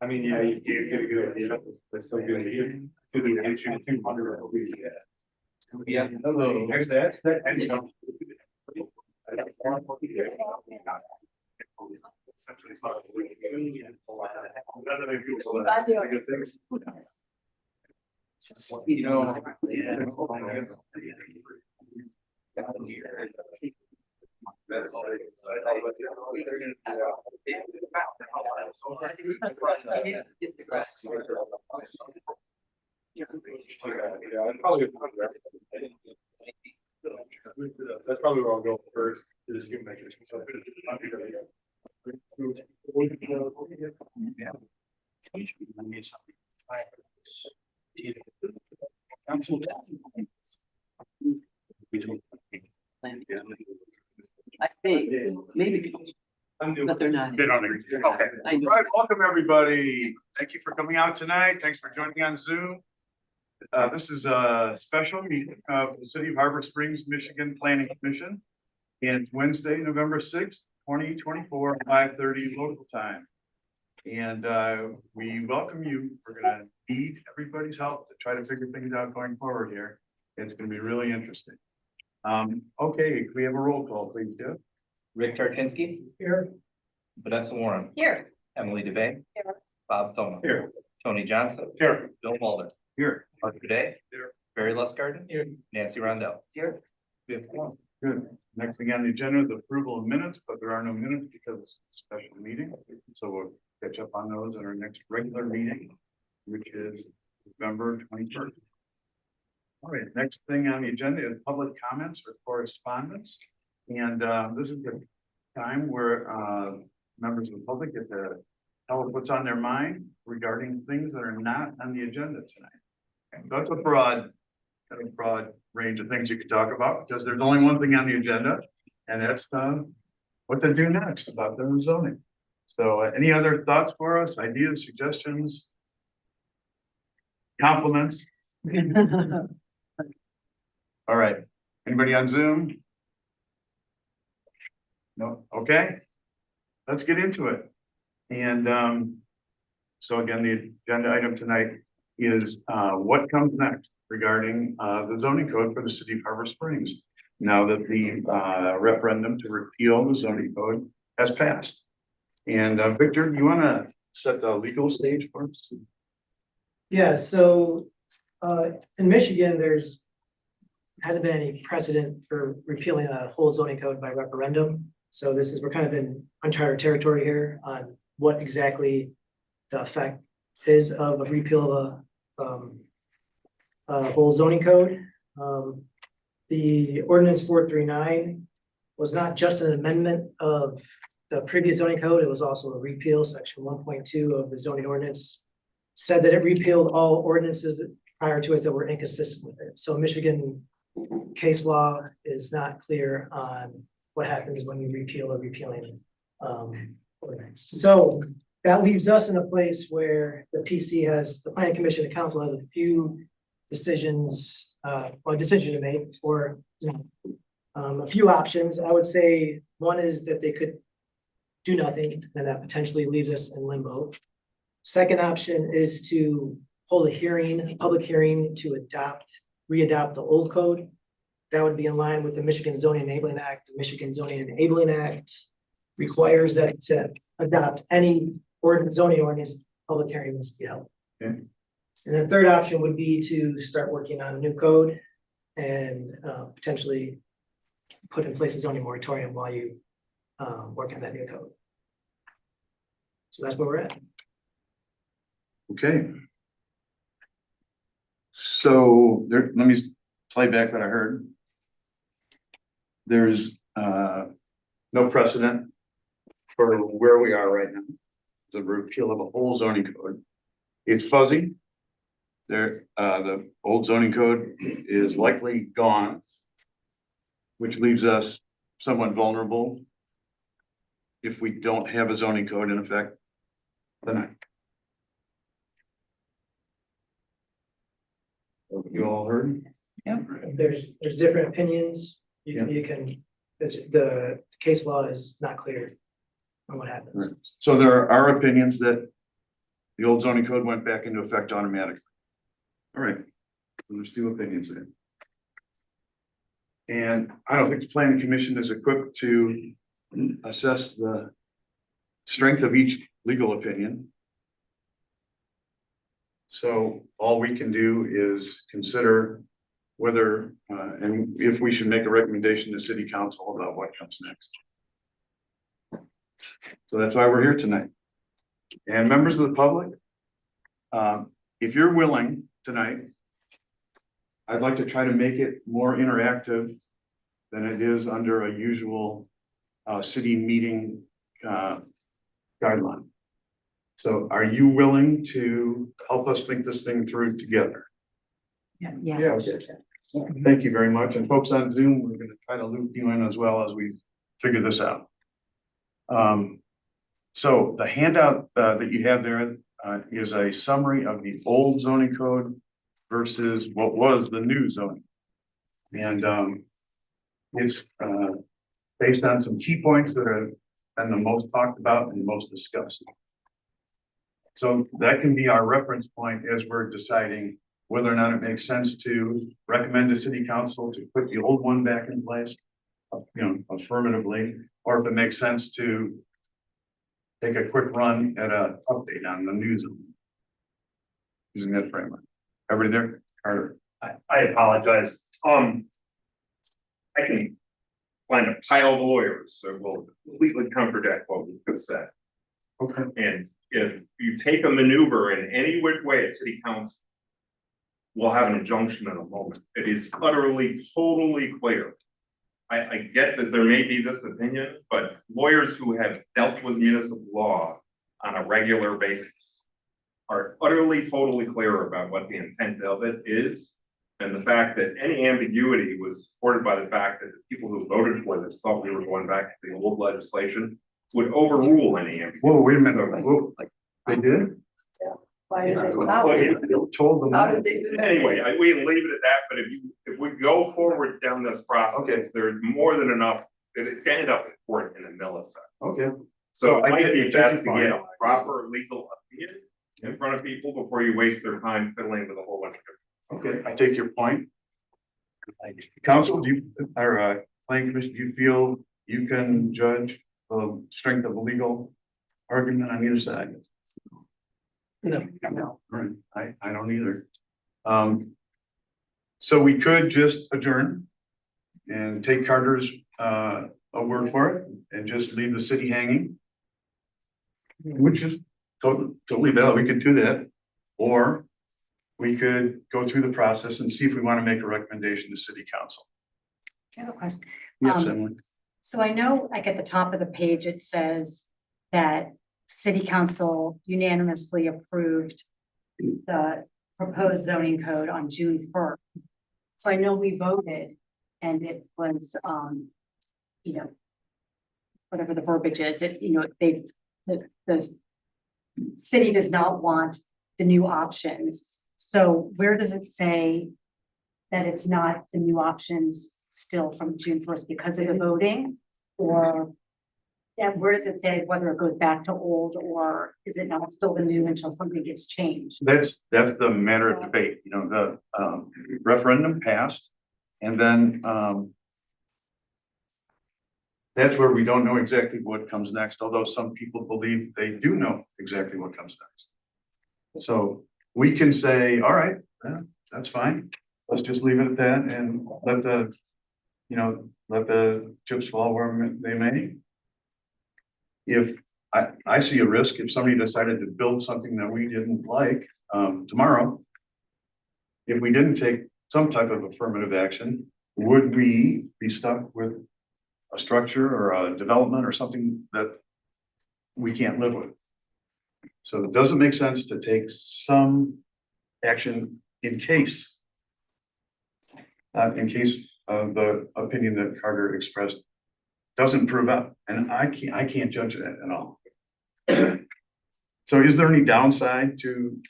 I mean, yeah, you get a good idea, but so good. You could be answering 200. Yeah, hello. That's that. And, you know, essentially, it's not. None of the people that are good things. You know, yeah. That's all. That's probably where I'll go first. To just give measures. I think, maybe, but they're not. They're not there. Okay. I know. All right, welcome everybody. Thank you for coming out tonight. Thanks for joining on Zoom. This is a special meeting of the City of Harbor Springs, Michigan Planning Commission. And it's Wednesday, November 6th, 2024, 5:30 local time. And we welcome you. We're gonna need everybody's help to try to figure things out going forward here. It's gonna be really interesting. Okay, can we have a roll call, please, Jeff? Rick Tarczynski. Here. Vanessa Warren. Here. Emily DeBay. Here. Bob Thoma. Here. Tony Johnson. Here. Bill Mulder. Here. Mark Day. Here. Barry Lustgarten. Here. Nancy Rondell. Here. We have one. Good. Next thing on the agenda is approval of minutes, but there are no minutes because it's a special meeting. So we'll catch up on those at our next regular meeting, which is November 21st. All right, next thing on the agenda is public comments or correspondence. And this is the time where members of the public get to tell us what's on their mind regarding things that are not on the agenda tonight. And that's a broad range of things you could talk about, because there's only one thing on the agenda, and that's what to do next about the zoning. So any other thoughts for us, ideas, suggestions? Compliments? All right, anybody on Zoom? No, okay. Let's get into it. And so again, the agenda item tonight is what comes next regarding the zoning code for the city of Harbor Springs, now that the referendum to repeal the zoning code has passed. And Victor, you want to set the legal stage for us? Yeah, so in Michigan, hasn't been any precedent for repealing a whole zoning code by referendum. So we're kind of in uncharted territory here on what exactly the effect is of a repeal of a whole zoning code. The ordinance 439 was not just an amendment of the previous zoning code, it was also a repeal. Section 1.2 of the zoning ordinance said that it repealed all ordinances prior to it that were inconsistent with it. So Michigan case law is not clear on what happens when you repeal a repealing ordinance. So that leaves us in a place where the Planning Commission and Council has a few decisions, or a decision to make, or a few options. I would say one is that they could do nothing, and that potentially leaves us in limbo. Second option is to hold a public hearing to re-adopt the old code. That would be in line with the Michigan Zoning Enabling Act. The Michigan Zoning Enabling Act requires that to adopt any zoning ordinance, public hearing must be held. Okay. And the third option would be to start working on a new code and potentially put in place a zoning moratorium while you work on that new code. So that's where we're at. Okay. So let me play back what I heard. There's no precedent for where we are right now. The repeal of a whole zoning code. It's fuzzy. The old zoning code is likely gone, which leaves us somewhat vulnerable if we don't have a zoning code in effect tonight. You all heard? Yeah. There's different opinions. You can, the case law is not clear on what happens. Right. So there are opinions that the old zoning code went back into effect automatically. All right, so there's two opinions there. And I don't think the planning commission is equipped to assess the strength of each legal opinion. So all we can do is consider whether, and if we should make a recommendation to city council about what comes next. So that's why we're here tonight. And members of the public, if you're willing tonight, I'd like to try to make it more interactive than it is under a usual city meeting guideline. So are you willing to help us think this thing through together? Yeah. Okay. Thank you very much. And folks on Zoom, we're gonna try to loop you in as well as we figure this out. So the handout that you have there is a summary of the old zoning code versus what was the new zoning. And it's based on some key points that are been the most talked about and the most discussed. So that can be our reference point as we're deciding whether or not it makes sense to recommend to city council to put the old one back in place, affirmatively, or if it makes sense to take a quick run at a update on the new zone. Using that framework. Everybody there? Carter? I apologize. I can find a pile of lawyers that will completely contradict what we just said. Okay. And if you take a maneuver in any which way at city council, we'll have an injunction in a moment. It is utterly, totally clear. I get that there may be this opinion, but lawyers who have dealt with municipal law on a regular basis are utterly, totally clear about what the intent of it is. And the fact that any ambiguity was supported by the fact that the people who voted for this thought we were going back to the old legislation would overrule any ambiguity. Whoa, wait a minute. Whoa, they did? Why did they Well, allow it? Told them. How did they do that? Anyway, we can leave it at that, but if we go forward down this process, Okay. there's more than enough, it's gonna end up in court in a millisecond. Okay. So I it might get- be I get best your to point. get a proper legal opinion in front of people before you waste their time fiddling with a whole bunch of Okay, I take your point. Council, do you, or planning commission, do you feel you can judge the strength of the legal argument on either side? No. No, right, I don't either. So we could just adjourn and take Carter's a word for it and just leave the city hanging. Which is totally valid, we could do that, or we could go through the process and see if we want to make a recommendation to city council. I have a question. Yes, Um, Emily. So I know like at the top of the page, it says that city council unanimously approved the proposed zoning code on June 1st. So I know we voted and it was, whatever the verbiage is, the city does not want the new options. So where does it say that it's not the new options still from June 1st because of the voting? Or where does it say whether it goes back to old or is it not still the new until something gets changed? That's the matter of debate, the referendum passed. And then that's where we don't know exactly what comes next, although some people believe they do know exactly what comes next. So we can say, all right, that's fine. Let's just leave it at that and let the chips fall where they may. If I see a risk, if somebody decided to build something that we didn't like tomorrow, if we didn't take some type of affirmative action, would we be stuck with a structure or a development or something that we can't live with? So it doesn't make sense to take some action in case the opinion that Carter expressed doesn't prove out, and I can't judge that at all. So is there any downside to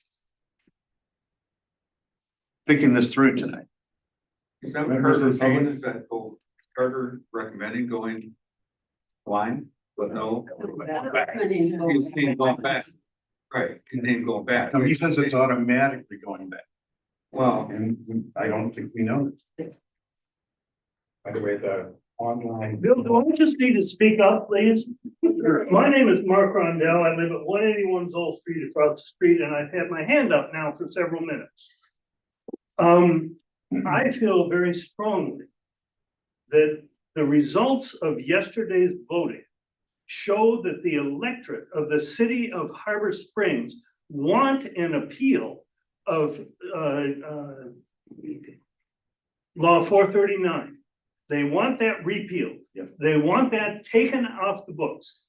thinking this through tonight? Is that what Members of Carter's the public? saying, is that Carter recommending going blind, but no? He's saying going back. right, and then go back. No, he says it's automatically going back, Well, and I don't think we know. By the way, the online. Bill, do I just need to speak up, please? My name is Mark Rondell. I live at 181 Zoll Street across the street, and I've had my hand up now for several minutes. I feel very strongly that the results of yesterday's voting show that the electorate of the city of Harbor Springs want an appeal of Law 439. They want that repealed. They want that taken off the books.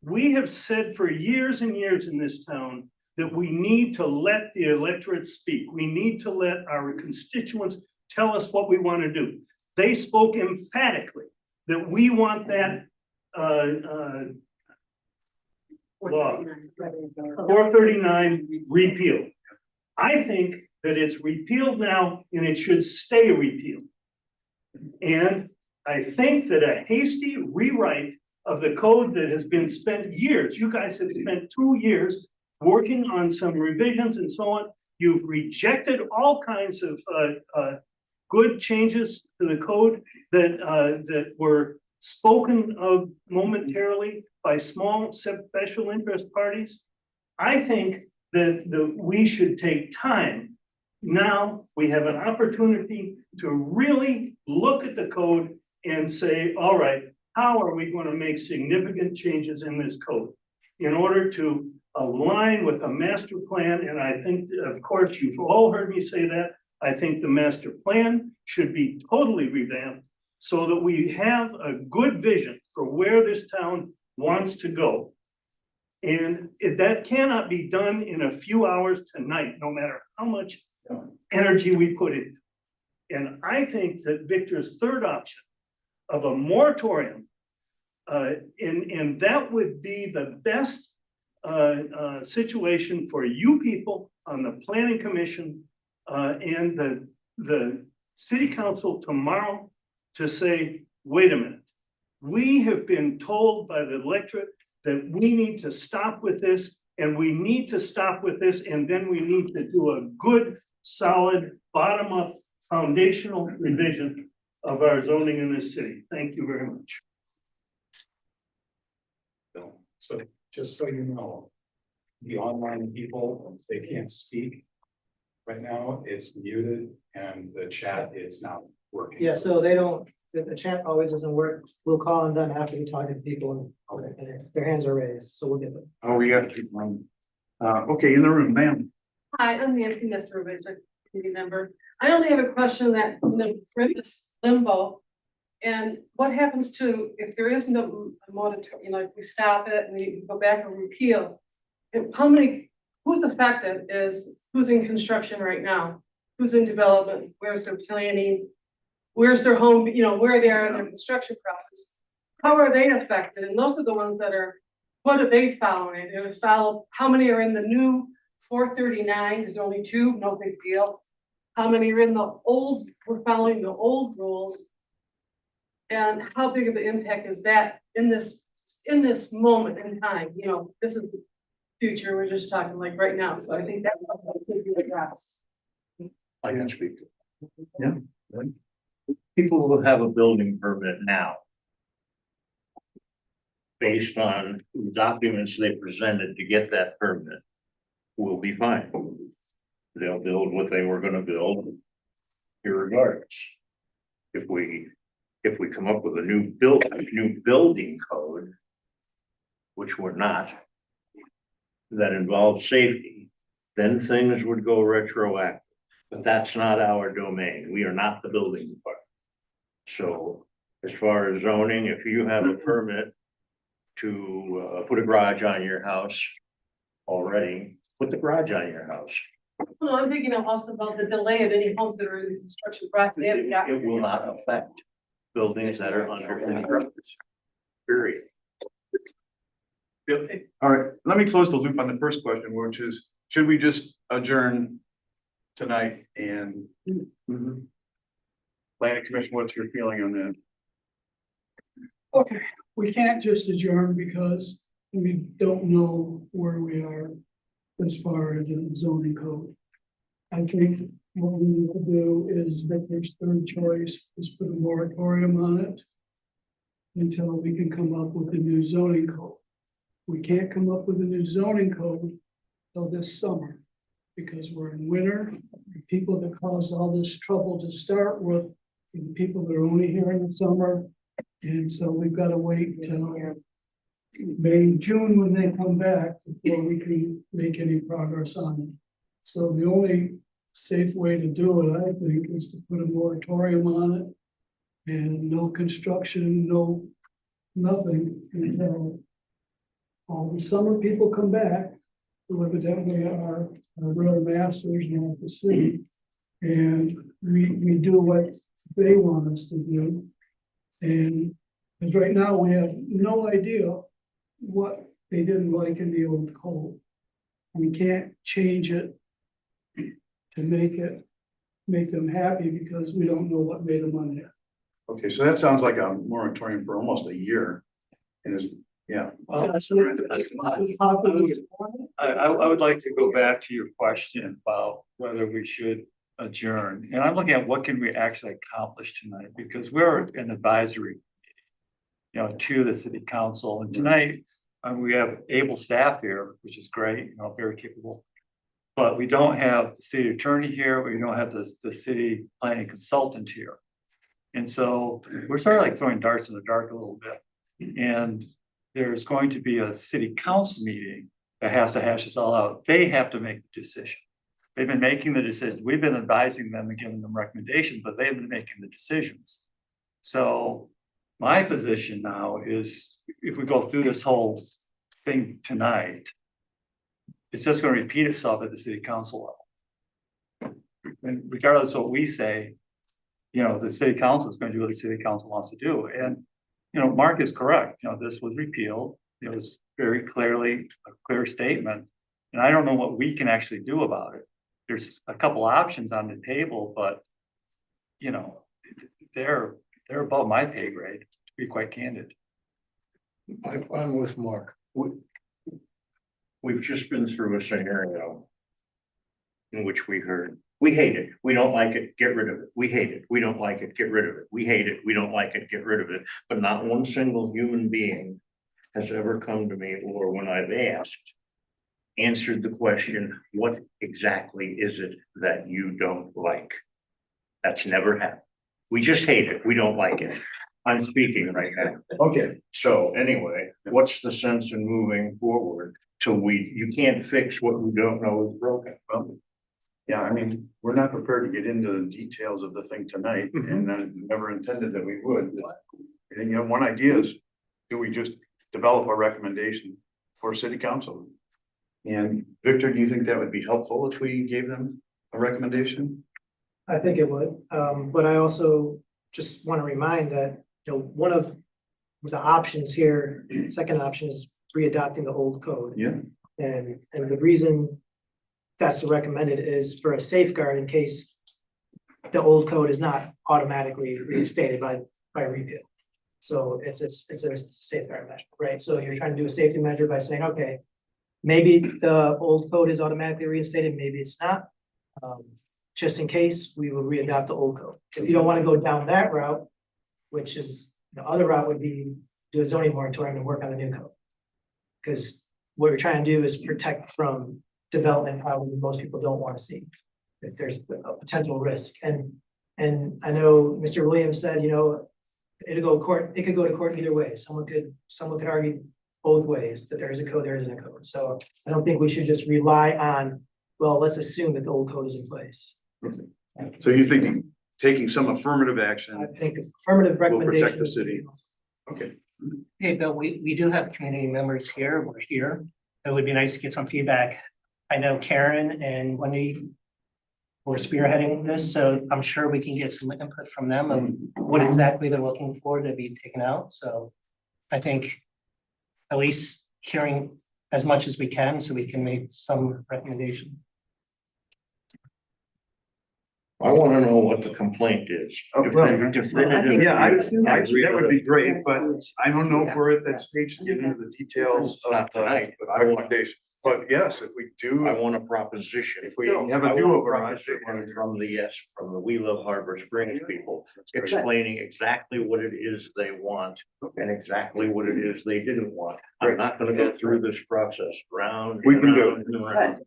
We have said for years and years in this town that we need to let the electorate speak. We need to let our constituents tell us what we want to do. They spoke emphatically that we want that law 439 repealed. I think that it's repealed now and it should stay repealed. And I think that a hasty rewrite of the code that has been spent years, you guys have spent 2 years working on some revisions and so on. You've rejected all kinds of good changes to the code that were spoken of momentarily by small special interest parties. I think that we should take time. Now we have an opportunity to really look at the code and say, all right, how are we going to make significant changes in this code in order to align with a master plan? And I think, of course, you've all heard me say that. I think the master plan should be totally revamped so that we have a good vision for where this town wants to go. And that cannot be done in a few hours tonight, no matter how much energy we put in. And I think that Victor's third option of a moratorium, and that would be the best situation for you people on the planning commission and the city council tomorrow to say, wait a minute, we have been told by the electorate that we need to stop with this, and we need to stop with this, and then we need to do a good, solid, bottom-up, foundational revision of our zoning in this city. Thank you very much. So just so you know, the online people, they can't speak. Right now, it's muted and the chat is not working. Yeah, so they don't, the chat always doesn't work. We'll call on them after we talk to people and their hands are raised, so we'll get them. Oh, we got to keep on. Okay, in the room, ma'am. Hi, I'm Nancy Nesterovich, a committee member. I only have a question that, for this limbo. And what happens to, if there is no moratorium, like we stop it and we go back and repeal? Who's affected is who's in construction right now? Who's in development? Where's their planning? Where's their home, where they are in their construction process? How are they affected? And those are the ones that are, what are they following? They follow, how many are in the new 439? There's only 2, no big deal. How many are in the old, we're following the old rules? And how big of an impact is that in this moment in time? This is the future, we're just talking like right now. So I think that's what could be addressed. I can speak to it. Yeah. People who have a building permit now, based on documents they presented to get that permit, will be fine. They'll build what they were gonna build, irregardless. If we come up with a new building code, which we're not, that involves safety, then things would go retroactive. But that's not our domain. We are not the building department. So as far as zoning, if you have a permit to put a garage on your house already, put the garage on your house. Well, I'm thinking also about the delay of any homes that are in the construction process. They haven't got. It will not affect buildings that are under construction. Period. All right, let me close the loop on the first question, which is, should we just adjourn tonight and planning commission, what's your feeling on that? Okay, we can't just adjourn because we don't know where we are as far as the zoning code. I think what we need to do is Victor's third choice is put a moratorium on it until we can come up with a new zoning code. We can't come up with a new zoning code till this summer because we're in winter. The people that caused all this trouble to start with, are the people that are only here in the summer. And so we've got to wait till May, June when they come back before we can make any progress on it. So the only safe way to do it, I think, is to put a moratorium on it and no construction, no nothing until all the summer people come back, who evidently are real masters now at the city. And we do what they want us to do. And because right now we have no idea what they didn't like in the old code. We can't change it to make them happy because we don't know what made them unhappy. Okay, so that sounds like a moratorium for almost a year. And is, yeah. I would like to go back to your question about whether we should adjourn. And I'm looking at what can we actually accomplish tonight, because we're an advisory, to the city council. And tonight, we have able staff here, which is great, very capable. But we don't have the city attorney here, we don't have the city planning consultant here. And so we're sort of like throwing darts in the dark a little bit. And there's going to be a city council meeting that has to hash this all out. They have to make the decision. They've been making the decisions. We've been advising them and giving them recommendations, but they've been making the decisions. So my position now is if we go through this whole thing tonight, it's just going to repeat itself at the city council level. And regardless of what we say, the city council is going to do what the city council wants to do. And, Mark is correct. This was repealed. It was very clearly a clear statement. And I don't know what we can actually do about it. There's a couple options on the table, but, they're above my pay grade, to be quite candid. I'm with Mark. We've just been through a scenario in which we heard, we hate it, we don't like it, get rid of it. We hate it, we don't like it, get rid of it. We hate it, we don't like it, get rid of it. But not one single human being has ever come to me, or when I've asked, answered the question, what exactly is it that you don't like? That's never happened. We just hate it, we don't like it. I'm speaking right now. Okay, so anyway, what's the sense in moving forward till you can't fix what we don't know is broken? Well, yeah, I mean, we're not prepared to get into the details of the thing tonight, and I never intended that we would. And one idea is, do we just develop a recommendation for city council? And Victor, do you think that would be helpful if we gave them a recommendation? I think it would, but I also just want to remind that, one of the options here, second option is readopting the old code. Yeah. And the reason that's recommended is for a safeguard in case the old code is not automatically reinstated by repeal. So it's a safeguard measure, right? So you're trying to do a safety measure by saying, okay, maybe the old code is automatically reinstated, maybe it's not. Just in case, we will readopt the old code. If you don't want to go down that route, which is, the other route would be do a zoning moratorium and work on the new code. Because what we're trying to do is protect from development probably most people don't want to see. If there's a potential risk. And I know Mr. Williams said, it could go to court either way. Someone could argue both ways that there is a code, there isn't a code. So I don't think we should just rely on, well, let's assume that the old code is in place. So you're thinking taking some affirmative action? I think affirmative Will protect recommendations. the city. Okay. Hey, Bill, we do have community members here. We're here. It would be nice to get some feedback. I know Karen and Wendy were spearheading this, so I'm sure we can get some input from them of what exactly they're looking for to be taken out. So I think at least hearing as much as we can so we can make some recommendation. I wanna know what the complaint is. Oh, well, Definitive. Yeah, that Agree would with be it. great, but I don't know if we're at that stage to get into the details of Not the tonight, but I want, recommendation. But yes, if we do, I want a proposition. if we have I a want do-over, proposition from the We Love Harbor Springs people, explaining exactly what it is they want and exactly what it is they didn't want. I'm not gonna go through this process round We and can do round and round.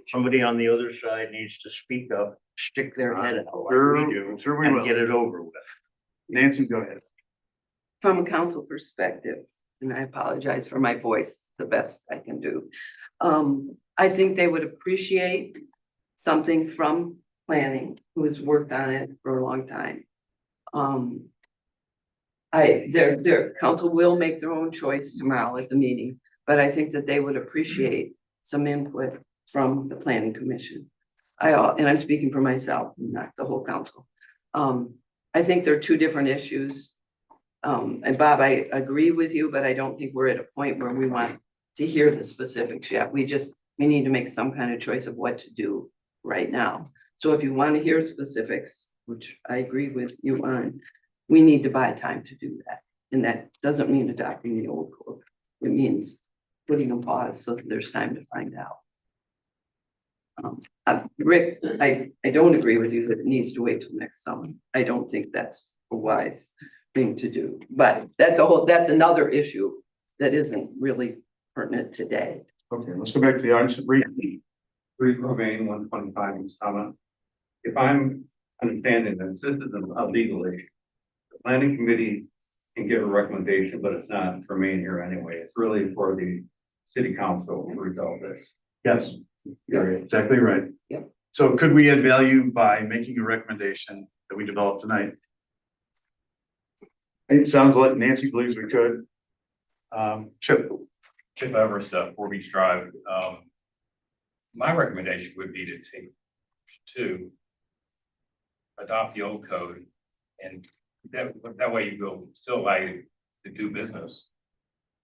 Somebody on the other side needs to speak up, stick their head out like we do, Sure we and will. get it over with. Nancy, go ahead. From a council perspective, and I apologize for my voice, the best I can do. I think they would appreciate something from planning, who has worked on it for a long time. Their council will make their own choice tomorrow at the meeting, but I think that they would appreciate some input from the planning commission. And I'm speaking for myself, not the whole council. I think they're two different issues. And Bob, I agree with you, but I don't think we're at a point where we want to hear the specifics yet. We need to make some kind of choice of what to do right now. So if you want to hear specifics, which I agree with you on, we need to buy time to do that. And that doesn't mean adopting the old code. It means putting a pause so that there's time to find out. Rick, I don't agree with you that it needs to wait till next summer. I don't think that's a wise thing to do, but that's another issue that isn't really pertinent today. Okay, let's go back to the audience. Read. Reed Romaine, 125 East Summit. If I'm understanding this, this is a legal issue. The planning committee can give a recommendation, but it's not for me here anyway. It's really for the city council to resolve this. Yes, you're exactly right. Yep. So could we add value by making a recommendation that we developed tonight? It sounds like Nancy believes we could. Chip. Chip Everest, 4 Beach Drive. My recommendation would be to adopt the old code, and that way you will still allow you to do business.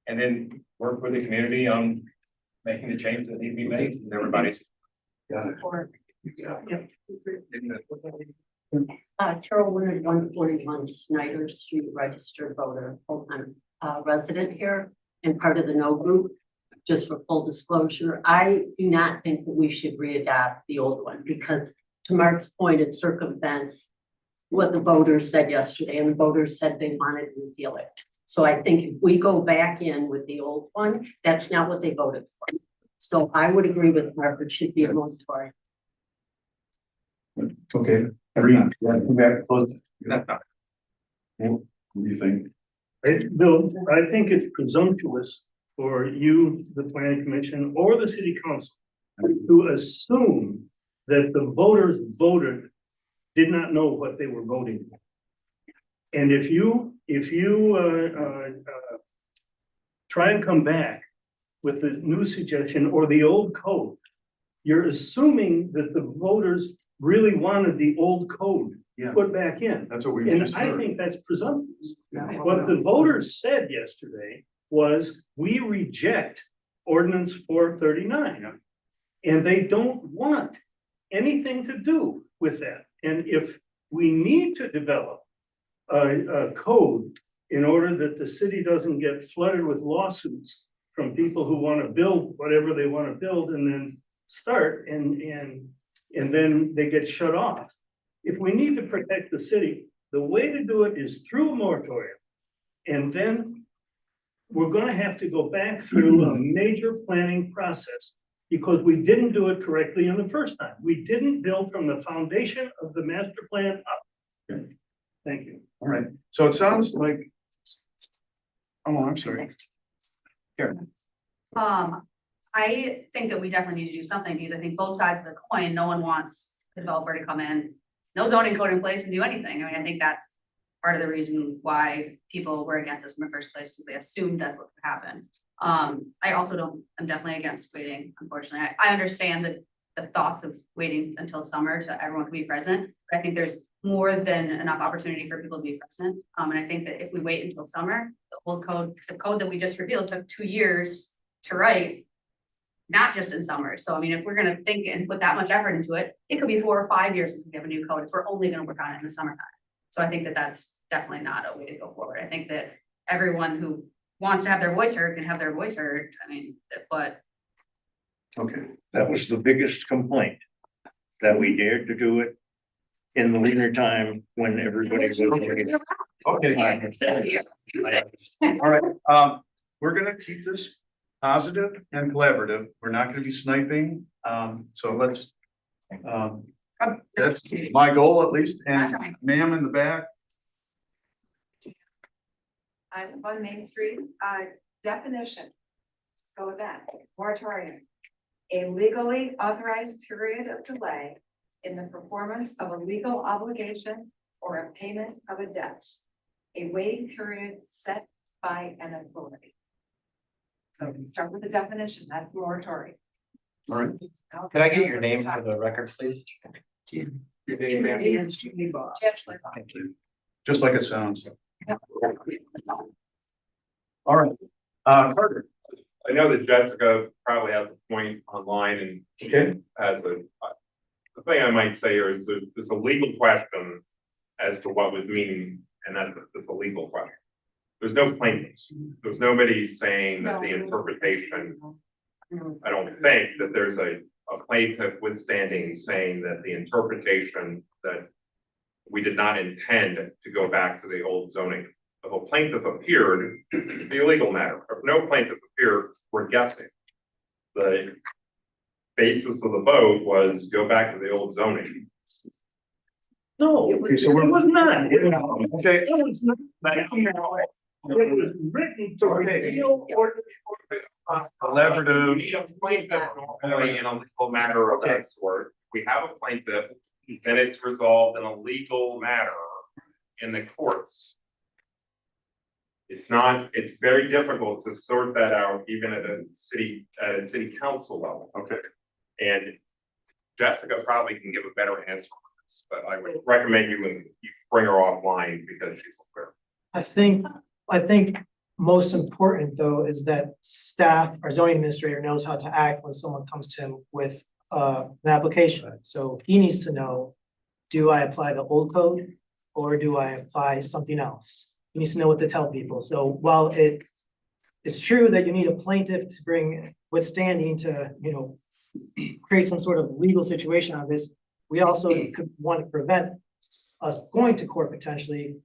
And then work with the community on making the changes that need to be made, and everybody's. Carol Leonard, 141 Snyder Street, registered voter, full-time resident here and part of the No Group. Just for full disclosure, I do not think that we should readopt the old one because, to Mark's point, it circumvents what the voters said yesterday, and the voters said they wanted to repeal it. So I think if we go back in with the old one, that's not what they voted for. So I would agree with Mark, it should be a moratorium. Okay. Come back, close. What do you think? Bill, I think it's presumptuous for you, the planning commission, or the city council to assume that the voters did not know what they were voting for. And if you try and come back with the new suggestion or the old code, you're assuming that the voters really wanted the old code put back in. That's what we And just I heard. think that's presumptuous. What the voters said yesterday was, we reject ordinance 439. And they don't want anything to do with that. And if we need to develop a code in order that the city doesn't get flooded with lawsuits from people who want to build whatever they want to build and then start and then they get shut off. If we need to protect the city, the way to do it is through a moratorium. And then we're gonna have to go back through a major planning process because we didn't do it correctly in the first time. We didn't build from the foundation of the master plan up. Okay. Thank you. All right, so it sounds like. Oh, I'm sorry. Karen. I think that we definitely need to do something because I think both sides of the coin, no one wants a developer to come in, no zoning code in place and do anything. I mean, I think that's part of the reason why people were against this in the first place, because they assumed that's what would happen. I also I'm definitely against waiting, unfortunately. I understand the thoughts of waiting until summer to everyone can be present, but I think there's more than enough opportunity for people to be present. And I think that if we wait until summer, the old code, the code that we just repealed took 2 years to write. not just in summer. So I mean, if we're gonna think and put that much effort into it, it could be 4 or 5 years since we have a new code, if we're only gonna work on it in the summertime. So I think that that's definitely not a way to go forward. I think that everyone who wants to have their voice heard can have their voice heard. I mean, but Okay, That was the biggest complaint, that we dared to do it in the winter time when everybody was. okay, all right, we're gonna keep this positive and collaborative. We're not gonna be sniping, so let's. That's my goal at least, and ma'am in the back. I live on Main Street, definition, let's go with that, moratorium. A legally authorized period of delay in the performance of a legal obligation or a payment of a debt. A waiting period set by an authority. So we can start with the definition, that's moratorium. All right. Could I get your name for the records, please? Your name, ma'am? Thank you. Just like it sounds. All right, Carter. I know that Jessica probably has a point online and she Okay. has the thing I might say here is that there's a legal question as to what was meaning, and that's a legal question. There's no plaintiffs. There's nobody saying that the interpretation, I don't think that there's a plaintiff withstanding saying that the interpretation that we did not intend to go back to the old zoning. If a plaintiff appeared, it'd be a legal matter. If no plaintiff appeared, we're guessing. The basis of the vote was go back to the old zoning. No, Okay, it so we're- was not. It Okay. was not. It was written to repeal or. Collaborative. We need a plaintiff normally in a legal matter of that sort. We have a plaintiff, then it's resolved in a legal matter in the courts. It's very difficult to sort that out even at a city council level. Okay. And Jessica probably can give a better answer on this, but I would recommend you bring her offline because she's aware. I think most important though is that staff or zoning administrator knows how to act when someone comes to him with an application. So he needs to know, do I apply the old code or do I apply something else? He needs to know what to tell people. So while it's true that you need a plaintiff to bring withstanding to, create some sort of legal situation on this, we also could want to prevent us going to court potentially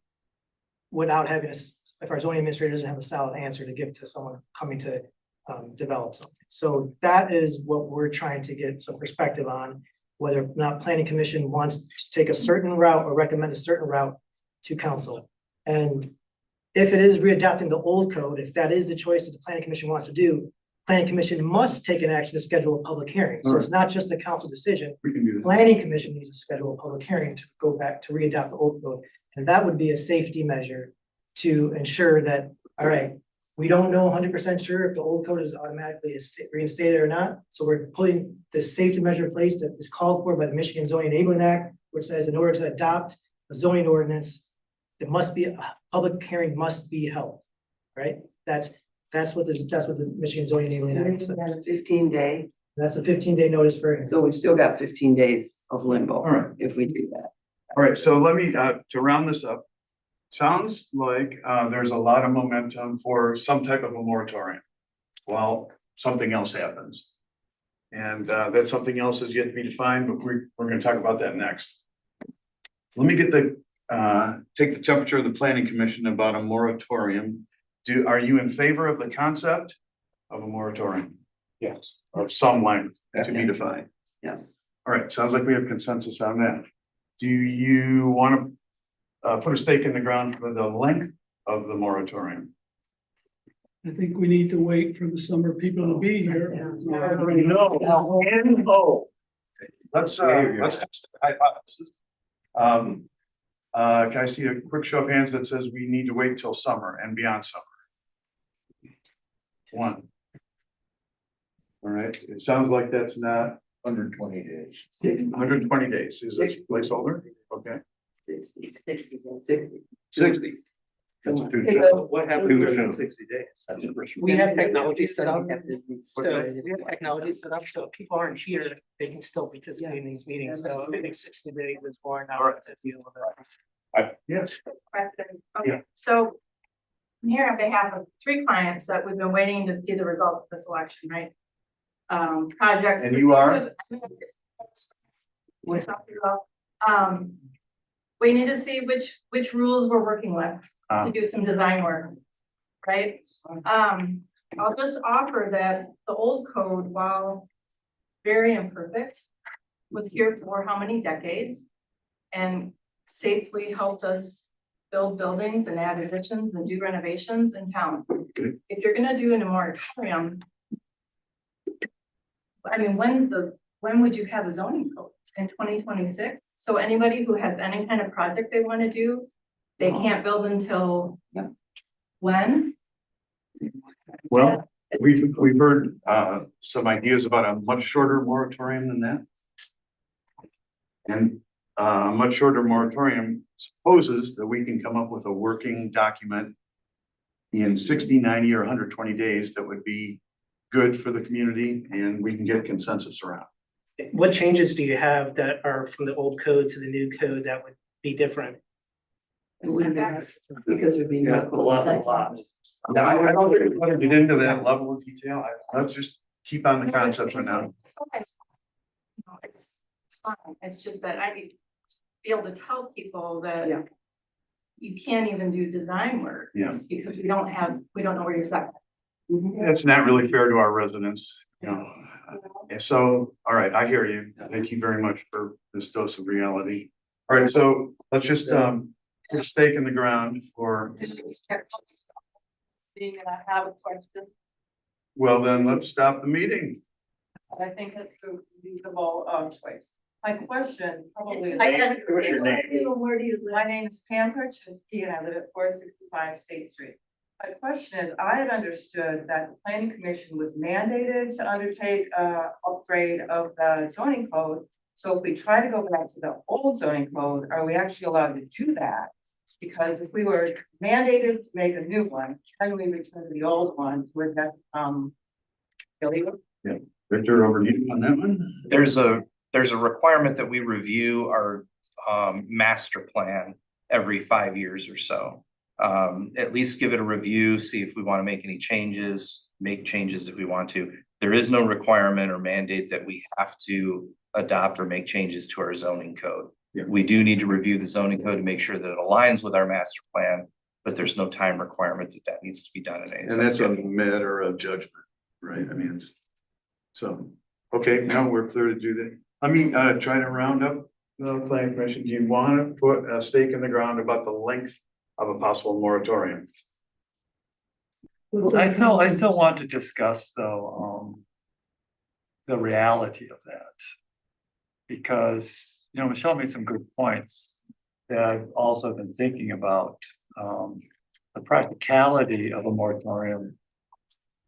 without having if our zoning administrator doesn't have a solid answer to give to someone coming to develop something. So that is what we're trying to get some perspective on, whether or not planning commission wants to take a certain route or recommend a certain route to council. And if it is readopting the old code, if that is the choice that the planning commission wants to do, planning commission must take an action to schedule a public hearing. So it's not just a council decision. We can do that. Planning commission needs to schedule a public hearing to go back to readopt the old code. And that would be a safety measure to ensure that, all right, we don't know 100% sure if the old code is automatically reinstated or not. So we're putting the safety measure in place that is called for by the Michigan Zoning Enabling Act, which says in order to adopt a zoning ordinance, there must be a public hearing must be held, right? That's what the Michigan Zoning Enabling Act says. That's a 15-day, That's a 15-day notice for. so we've still got 15 days of limbo. All right. If we do that. All right, so let me, to round this up. Sounds like there's a lot of momentum for some type of a moratorium. While something else happens. And that something else is yet to be defined, but we're gonna talk about that next. Let me get take the temperature of the planning commission about a moratorium. Are you in favor of the concept of a moratorium? Yes. Of some length to be defined? Yes. All right, sounds like we have consensus on that. Do you want to put a stake in the ground for the length of the moratorium? I think we need to wait for the summer people to be here. No, N-O. Let's test the hypothesis. Can I see a quick show of hands that says we need to wait till summer and beyond summer? One. All right, it sounds like that's not 120 days. 120 days. Is this placeholder? Okay. 60. 60. That's two Hey, shows. What happens within 60 days? That's the first. We have technology set up, so that? we have technology set up, so if people aren't here, they can still participate in these meetings, so I think 60 days is more now to deal with it. Yes. Question. Yeah. Okay, so I'm here on behalf of 3 clients that we've been waiting to see the results of this election, right? Projects. And you are? We're talking about, we need to see which rules we're working with to do some design work, right? I'll just offer that the old code, while very imperfect, was here for how many decades? And safely helped us build buildings and add additions and do renovations in town. If you're gonna do in a moratorium, I mean, when would you have a zoning code? In 2026? So anybody who has any kind of project they wanna do, they can't build until when? Well, we've heard some ideas about a much shorter moratorium than that. And a much shorter moratorium supposes that we can come up with a working document in 60, 90, or 120 days that would be good for the community and we can get consensus around. What changes do you have that are from the old code to the new code that would be different? It wouldn't be, because there'd be no. Now, I don't think we want to get into that level of detail. Let's just keep on the concepts for now. It's fine. No, it's fine, it's just that I need to be able to tell people that you can't even do design work. Yeah. Because we don't know where you're stuck. It's not really fair to our residents, you know. And so, all right, I hear you. Thank you very much for this dose of reality. All right, so let's just put a stake in the ground for, Being that I have a question, well, then let's stop the meeting. I think that's a reasonable choice. My question probably. What's your name? Where do you live? My name is Pam Perchinsky and I live at 465 State Street. My question is, I had understood that the planning commission was mandated to undertake a upgrade of the zoning code. So if we try to go back to the old zoning code, are we actually allowed to do that? Because if we were mandated to make a new one, can we return to the old one with that illegal? Yeah, Victor, over to you on that one. There's a requirement that we review our master plan every 5 years or so. At least give it a review, see if we want to make any changes, make changes if we want to. There is no requirement or mandate that we have to adopt or make changes to our zoning code. Yeah. We do need to review the zoning code to make sure that it aligns with our master plan, but there's no time requirement that needs to be done in any And that's a sense. matter of judgment, right? I mean, it's, so, okay, now we're clear to do that. Let me try to round up the planning commission. Do you want to put a stake in the ground about the length of a possible moratorium? I still want to discuss though, the reality of that. Because, you know, Michelle made some good points that I've also been thinking about. The practicality of a moratorium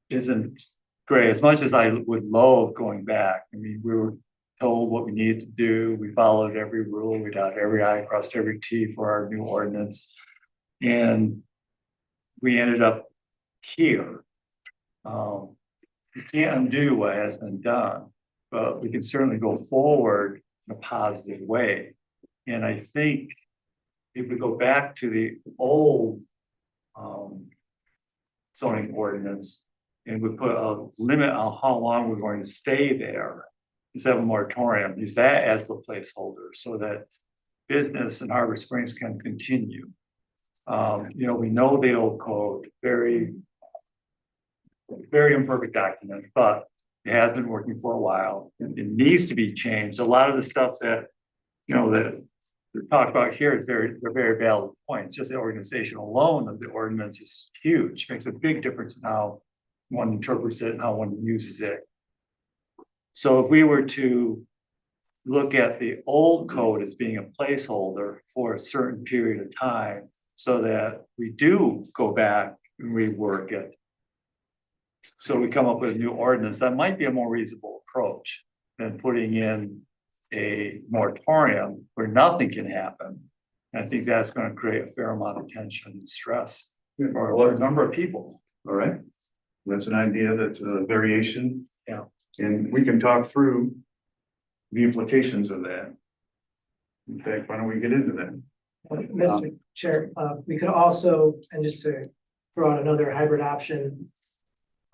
isn't great, as much as I would loathe going back. I mean, we were told what we needed to do, we followed every rule, we dotted every I, crossed every T for our new ordinance. And we ended up here. We can't undo what has been done, but we can certainly go forward in a positive way. And I think if we go back to the old zoning ordinance and we put a limit on how long we're going to stay there, instead of a moratorium, use that as the placeholder so that business in Harbor Springs can continue. You know, we know the old code, very imperfect document, but it has been working for a while. It needs to be changed. A lot of the stuff that, you know, that we talked about here is they're very valid points. Just the organization alone of the ordinance is huge, makes a big difference in how one interprets it and how one uses it. So if we were to look at the old code as being a placeholder for a certain period of time, so that we do go back and rework it. So we come up with a new ordinance, that might be a more reasonable approach than putting in a moratorium where nothing can happen. And I think that's gonna create a fair amount of tension and stress. For a number of people, all right? That's an idea, that's a variation. Yeah. And we can talk through the implications of that. In fact, why don't we get into that? Mr. Chair, we could also, and just to throw out another hybrid option,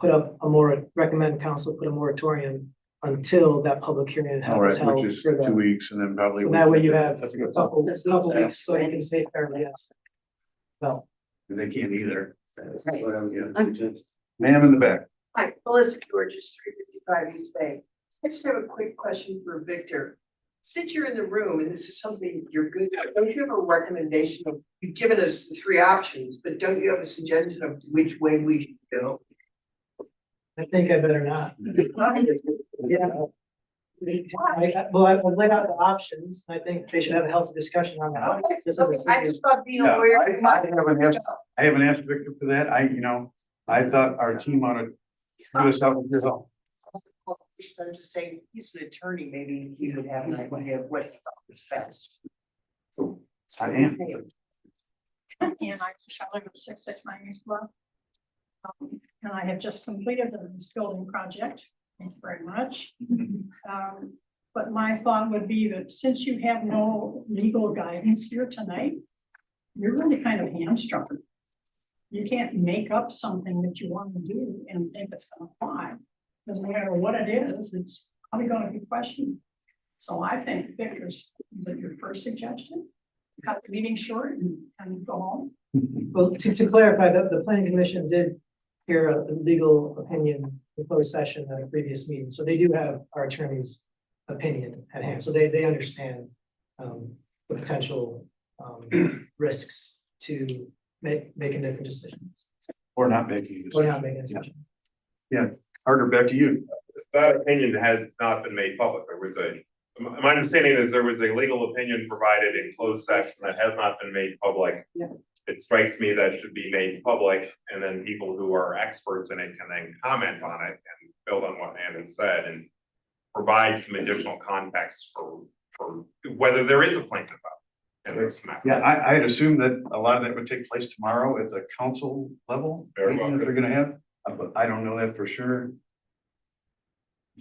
recommend council put a moratorium until that public hearing All is right, held. which is for the- 2 weeks and then probably. So that way you have That's a a good. couple weeks, so you can safeguard against. Well, They can't either. Ma'am in the back. Hi, Melissa Georges, 355 East Bay. I just have a quick question for Victor. Since you're in the room and this is something you're good at, don't you have a recommendation of, you've given us the 3 options, but don't you have a suggestion of which way we should go? I think I better not. Yeah. I laid out the options. I think they should have a healthy discussion on that. This is a I just thought being a Yeah, lawyer. I haven't asked Victor for that. I thought our team ought to figure this out with his own. I'm just saying, he's an attorney, maybe he would have an idea of what he thought was best. I am. And I'm Charlotte of 669 East Bluff. And I have just completed this building project. Thank you very much. But my thought would be that since you have no legal guidance here tonight, you're really kind of hamstrung. You can't make up something that you want to do and think it's gonna fly. Because no matter what it is, it's probably gonna be questioned. So I think Victor's, is it your first suggestion? Cut the meeting short and go home? Well, to clarify, the planning commission did hear a legal opinion in closed session at a previous meeting, so they do have our attorney's opinion at hand, so they understand the potential risks to making different decisions. Or not making a Or decision. not making a decision. Yeah, Carter, back to you. That opinion has not been made public. My understanding is there was a legal opinion provided in closed session that has not been made public. Yeah. It strikes me that it should be made public, and then people who are experts in it can then comment on it and build on what Ann has said and provide some additional context for whether there is a plaintiff out in this matter. Yeah, I'd assume that a lot of that would take place tomorrow at the council level. Very well. That they're gonna have, but I don't know that for sure.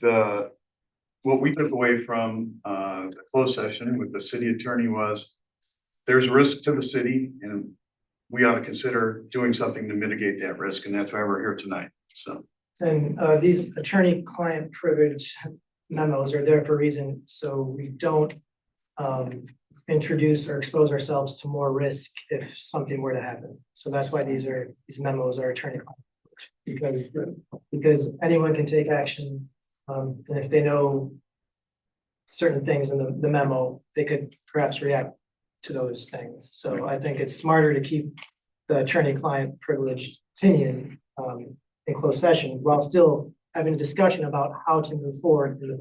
What we took away from the closed session with the city attorney was there's risk to the city and we ought to consider doing something to mitigate that risk, and that's why we're here tonight, so. And these attorney-client privilege memos are there for a reason, so we don't introduce or expose ourselves to more risk if something were to happen. So that's why these memos are attorney-client privilege, because anyone can take action, and if they know certain things in the memo, they could perhaps react to those things. So I think it's smarter to keep the attorney-client privileged opinion in closed session while still having a discussion about how to move forward in the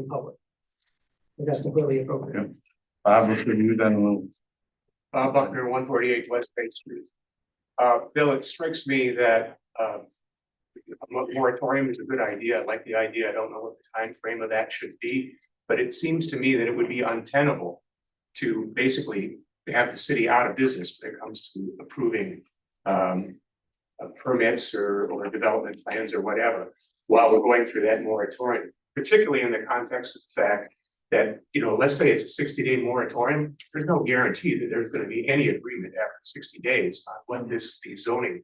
public. I think that's completely appropriate. Bob, let's review that a little. Bob Buckner, 148 West Bay Street. Bill, it strikes me that a moratorium is a good idea. I like the idea. I don't know what the time frame of that should be, but it seems to me that it would be untenable to basically have the city out of business when it comes to approving permits or development plans or whatever, while we're going through that moratorium, particularly in the context of the fact that, let's say it's a 60-day moratorium, there's no guarantee that there's going to be any agreement after 60 days on when these zoning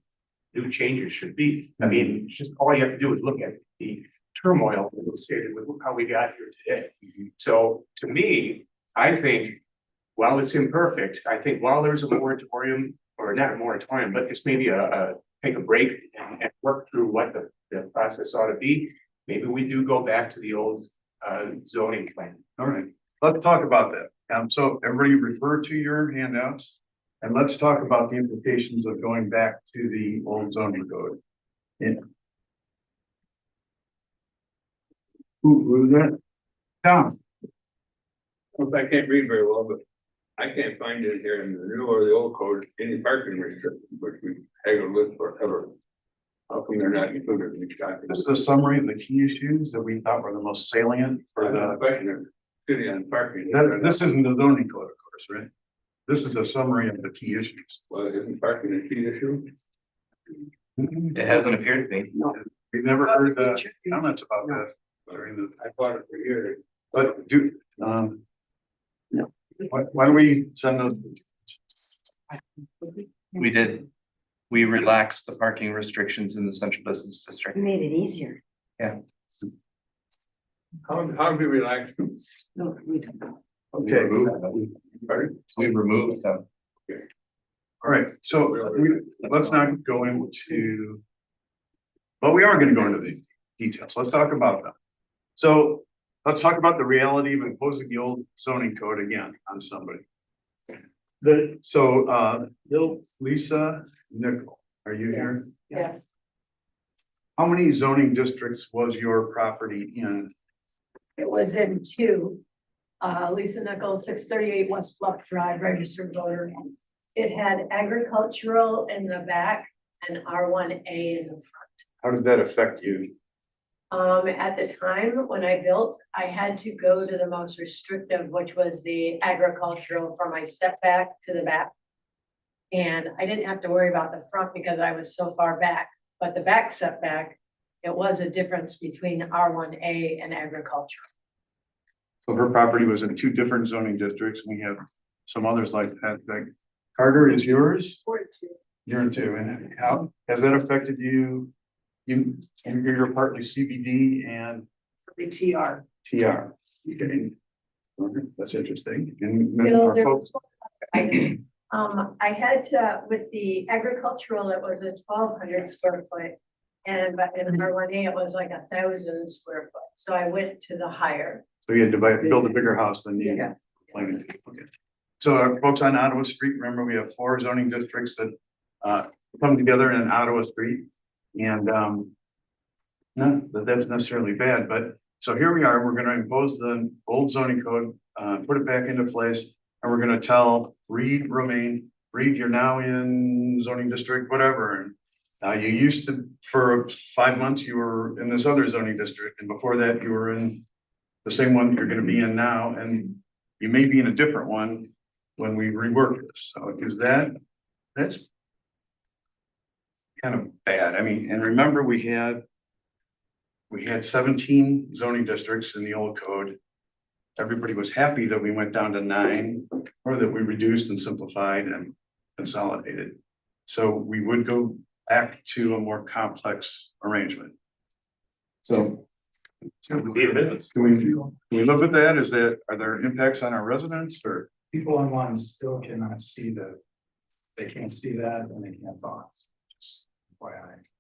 new changes should be. I mean, just all you have to do is look at the turmoil associated with how we got here today. So to me, I think while it's imperfect, I think while there's a moratorium, or not a moratorium, but just maybe take a break and work through what the process ought to be, maybe we do go back to the old zoning plan. All right, let's talk about that. So everybody refer to your handouts and let's talk about the implications of going back to the old zoning code. Yeah. Who's that? Tom. I can't read very well, but I can't find it here in the new or the old code, any parking restrictions, which we haggled with forever. How come they're not included in these documents? This is a summary of the key issues that we thought were the most salient for the question, city on parking. This isn't the zoning code, of course, right? this is a summary of the key issues. Well, isn't parking a key issue? It hasn't appeared to me. We've never heard comments about that. I fought it for years. But why don't we send those? We did. We relaxed the parking restrictions in the central business district. Made it easier. Yeah. How do we relax? No, we don't. Okay. We removed them. All right, so let's not go into. But we are gonna go into the details. Let's talk about them. So let's talk about the reality of imposing the old zoning code again on somebody. Lisa Nickel, are you here? Yes. How many zoning districts was your property in? It was in two. Lisa Nichols, 638 West Bluff Drive, registered voter. It had agricultural in the back and R1A in the front. How did that affect you? At the time when I built, I had to go to the most restrictive, which was the agricultural for my setback to the back. And I didn't have to worry about the front because I was so far back, but the back setback, it was a difference between R1A and agricultural. So her property was in two different zoning districts. We have some others like that. Like Carter is yours? You're in two. And how has that affected you? You're partly CBD and The TR. TR. Okay. That's interesting. And You know, our there folks, I had to, with the agricultural, it was a 1,200 square foot. And but in R1A, it was like 1,000 square foot. So I went to the higher. so you had to build a bigger house than you Yeah. planned to. Okay. So folks on Ottawa Street, remember we have 4 zoning districts that come together in Ottawa Street. And not that that's necessarily bad, but so here we are, we're gonna impose the old zoning code, put it back into place, and we're gonna tell Reed, Romaine, Reed, you're now in zoning district, whatever, and you used to, for 5 months, you were in this other zoning district, and before that, you were in the same one you're gonna be in now, and you may be in a different one when we rework this, so is that's kind of bad. I mean, and remember we had 17 zoning districts in the old code. Everybody was happy that we went down to 9, or that we reduced and simplified and consolidated. So we would go back to a more complex arrangement. So can we live with that? Are there impacts on our residents or? People online still cannot see they can't see that and they can't box.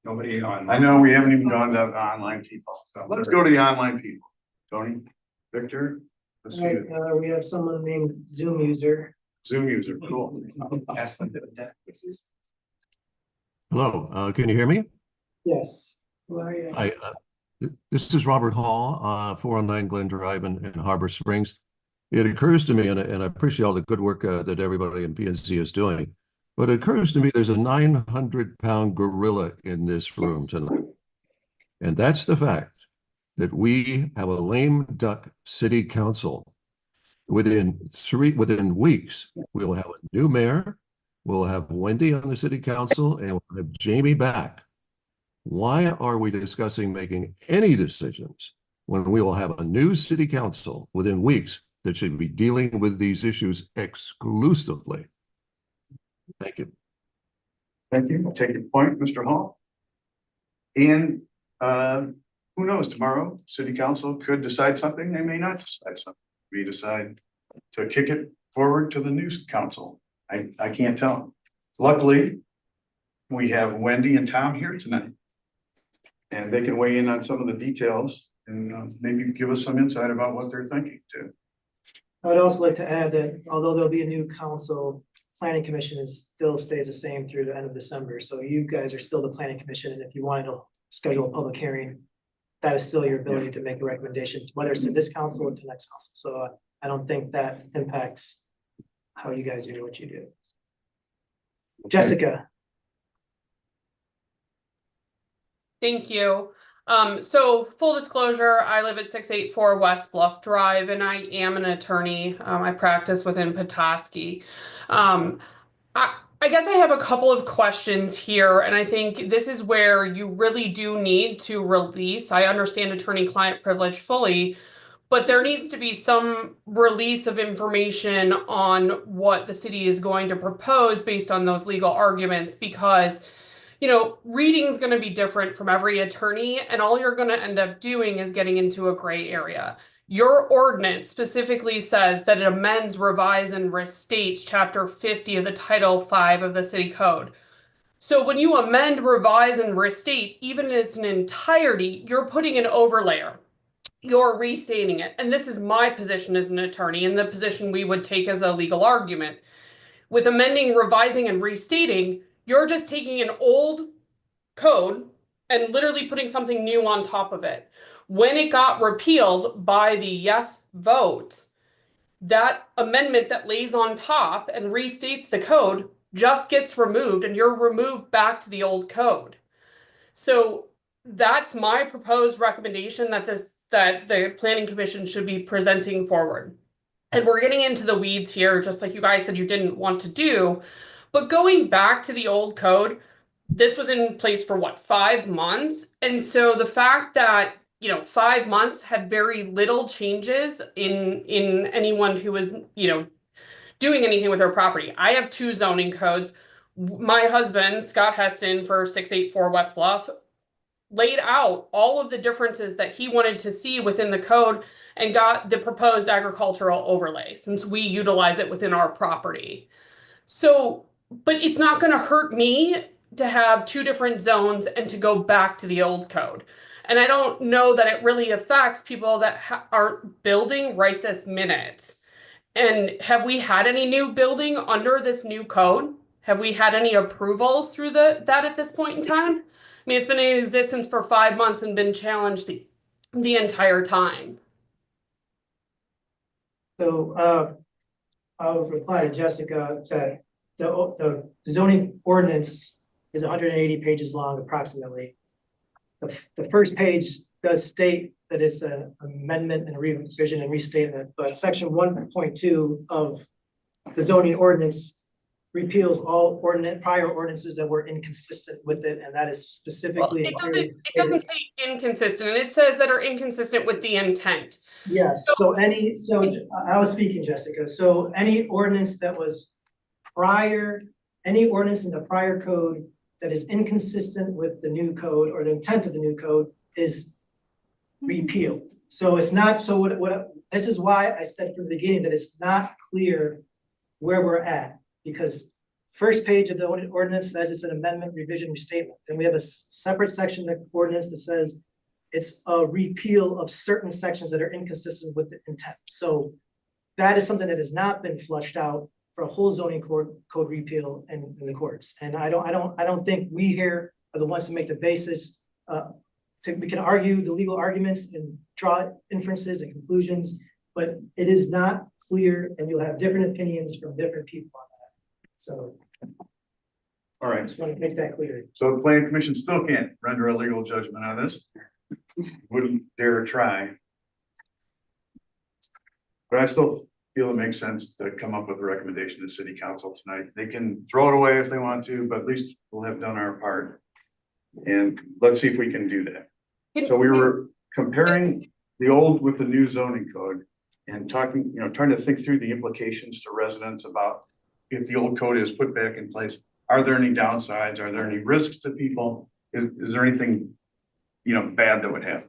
Nobody on. I know we haven't even gone to online people, so let's go to the online people. Tony, Victor, let's see. Right, we have someone named Zoom user. Zoom user, cool. Ask them. Hello, can you hear me? Yes. Hi, this is Robert Hall, 409 Glen Drive in Harbor Springs. It occurs to me, and I appreciate all the good work that everybody in PNC is doing, but it occurs to me there's a 900-pound gorilla in this room tonight. And that's the fact that we have a lame duck city council. Within weeks, we'll have a new mayor, we'll have Wendy on the city council, and we'll have Jamie back. Why are we discussing making any decisions when we will have a new city council within weeks that should be dealing with these issues exclusively? Thank you. Thank you. I'll take your point, Mr. Hall. And who knows, tomorrow, city council could decide something, they may not decide something. We decide to kick it forward to the new council. I can't tell. Luckily, we have Wendy and Tom here tonight. And they can weigh in on some of the details and maybe give us some insight about what they're thinking too. I would also like to add that although there'll be a new council, planning commission still stays the same through the end of December. So you guys are still the planning commission, and if you wanted to schedule a public hearing, that is still your ability to make a recommendation, whether it's to this council or to next council. So I don't think that impacts how you guys do what you do. Jessica. Thank you. So full disclosure, I live at 684 West Bluff Drive and I am an attorney. I practice within Petoskey. I guess I have a couple of questions here, and I think this is where you really do need to release. I understand attorney-client privilege fully, but there needs to be some release of information on what the city is going to propose based on those legal arguments, because reading is going to be different from every attorney, and all you're going to end up doing is getting into a gray area. Your ordinance specifically says that it amends, revise, and restates Chapter 50 of the Title 5 of the City Code. So when you amend, revise, and restate, even in its entirety, you're putting an overlayer. You're restating it. And this is my position as an attorney, and the position we would take as a legal argument. With amending, revising, and restating, you're just taking an old code and literally putting something new on top of it. When it got repealed by the yes vote, that amendment that lays on top and restates the code just gets removed, and you're removed back to the old code. So that's my proposed recommendation that the Planning Commission should be presenting forward. And we're getting into the weeds here, just like you guys said you didn't want to do. But going back to the old code, this was in place for what, 5 months? And so the fact that 5 months had very little changes in anyone who was doing anything with their property. I have 2 zoning codes. My husband, Scott Heston, for 684 West Bluff, laid out all of the differences that he wanted to see within the code and got the proposed agricultural overlay, since we utilize it within our property. So, but it's not going to hurt me to have 2 different zones and to go back to the old code. And I don't know that it really affects people that aren't building right this minute. And have we had any new building under this new code? Have we had any approvals through that at this point in time? I mean, it's been in existence for 5 months and been challenged the entire time. So, I'll reply to Jessica that the zoning ordinance is 180 pages long approximately. The first page does state that it's an amendment and revision and restatement, but section 1.2 of the zoning ordinance repeals all prior ordinances that were inconsistent with it, and that is specifically. Well, it doesn't say inconsistent, it says that are inconsistent with the intent. Yes, so I was speaking, Jessica, so any ordinance that was any ordinance in the prior code that is inconsistent with the new code or the intent of the new code is repealed. So it's not, this is why I said from the beginning that it's not clear where we're at, because first page of the ordinance says it's an amendment, revision, restatement. Then we have a separate section of the ordinance that says it's a repeal of certain sections that are inconsistent with the intent. So that is something that has not been flushed out for a whole zoning code repeal in the courts. And I don't think we here are the ones to make the basis. We can argue the legal arguments and draw inferences and conclusions, but it is not clear, and you'll have different opinions from different people on that. So. All right. I just want to make that clear. So the planning commission still can't render a legal judgment on this. Wouldn't dare try. But I still feel it makes sense to come up with a recommendation to city council tonight. They can throw it away if they want to, but at least we'll have done our part. And let's see if we can do that. So we were comparing the old with the new zoning code and talking, trying to think through the implications to residents about if the old code is put back in place. Are there any downsides? Are there any risks to people? Is there anything, bad that would happen?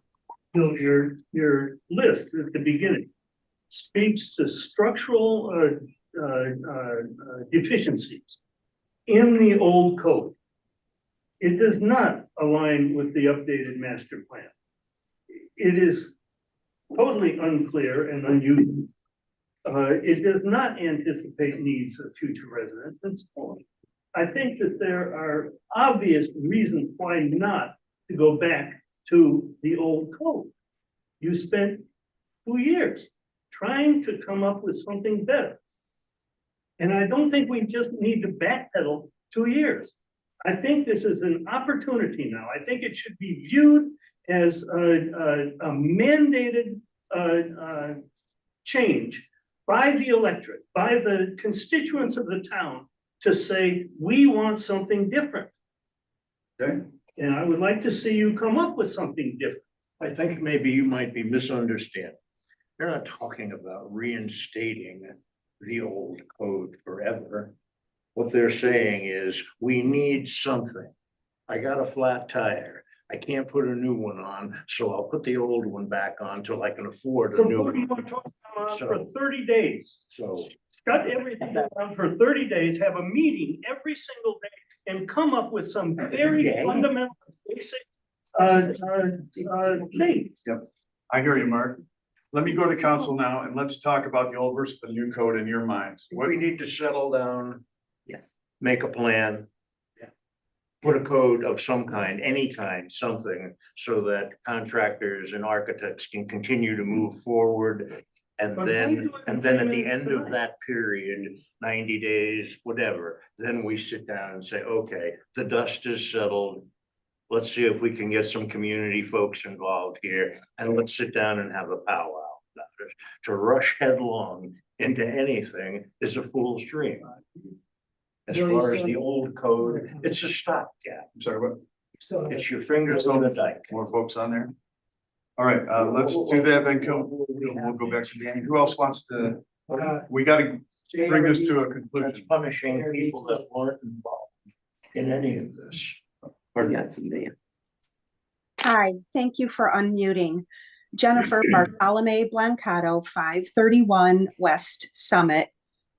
Your list at the beginning speaks to structural deficiencies in the old code. It does not align with the updated master plan. It is totally unclear and unusual. It does not anticipate needs of future residents and so on. I think that there are obvious reasons why not to go back to the old code. You spent 2 years trying to come up with something better. And I don't think we just need to backpedal 2 years. I think this is an opportunity now. I think it should be viewed as a mandated change by the electorate, by the constituents of the town to say, we want something different. Okay. And I would like to see you come up with something different. I think maybe you might be misunderstanding. They're not talking about reinstating the old code forever. What they're saying is, we need something. I got a flat tire. I can't put a new one on, so I'll put the old one back on till I can afford So a new put a one. moratorium on for 30 days. So, Shut everything down for 30 days, have a meeting every single day and come up with some very Okay. fundamental, basic things. Yep, I hear you, Mark. Let me go to council now and let's talk about the old versus the new code in your minds. What, we need to settle down, Yes. make a plan. Put a code of some kind, any kind, something, so that contractors and architects can continue to move forward. And But then, why do it and then at the in end of tonight? that period, 90 days, whatever, then we sit down and say, okay, the dust is settled. Let's see if we can get some community folks involved here, and let's sit down and have a powwow about it. To rush headlong into anything is a fool's dream. As Really, far as so- the old code, it's a stopgap. I'm sorry, what? So It's your fingers on the dike. More folks on there? All right, let's do that, then we'll go back to Danny. Who else wants to? We gotta bring this to a That's conclusion. punishing people that weren't involved in any of this. Hi, thank you for unmuting. Jennifer Bartolome Blancato, 531 West Summit.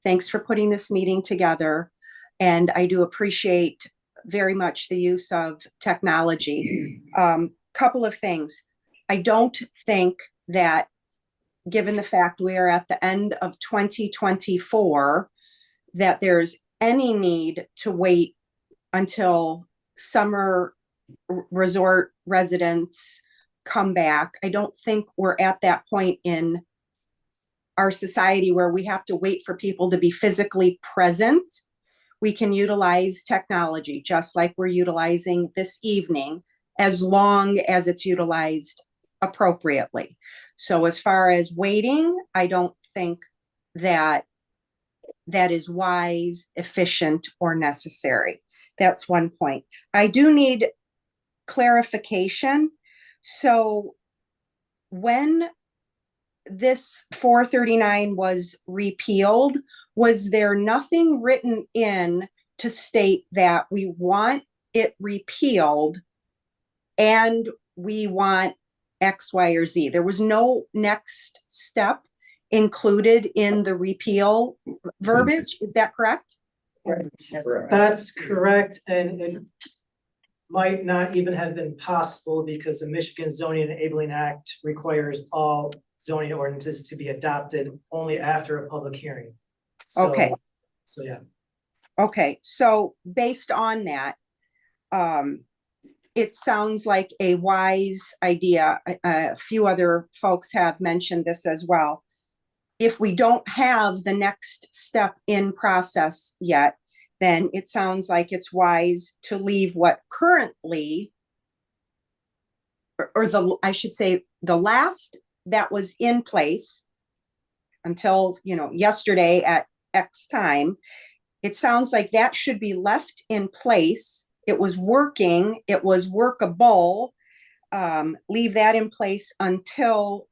Thanks for putting this meeting together. And I do appreciate very much the use of technology. Couple of things. I don't think that, given the fact we are at the end of 2024, that there's any need to wait until summer resort residents come back. I don't think we're at that point in our society where we have to wait for people to be physically present. We can utilize technology just like we're utilizing this evening, as long as it's utilized appropriately. So as far as waiting, I don't think that that is wise, efficient, or necessary. That's one point. I do need clarification. So when this 439 was repealed, was there nothing written in to state that we want it repealed and we want X, Y, or Z? There was no next step included in the repeal verbiage. Is that correct? That's correct, and it might not even have been possible because the Michigan Zoning Enabling Act requires all zoning ordinances to be adopted only after a public hearing. So- Okay. So, yeah. Okay, so based on that, it sounds like a wise idea. A few other folks have mentioned this as well. If we don't have the next step in process yet, then it sounds like it's wise to leave what currently, I should say, the last that was in place until, yesterday at X time. It sounds like that should be left in place. It was working, it was workable. Leave that in place until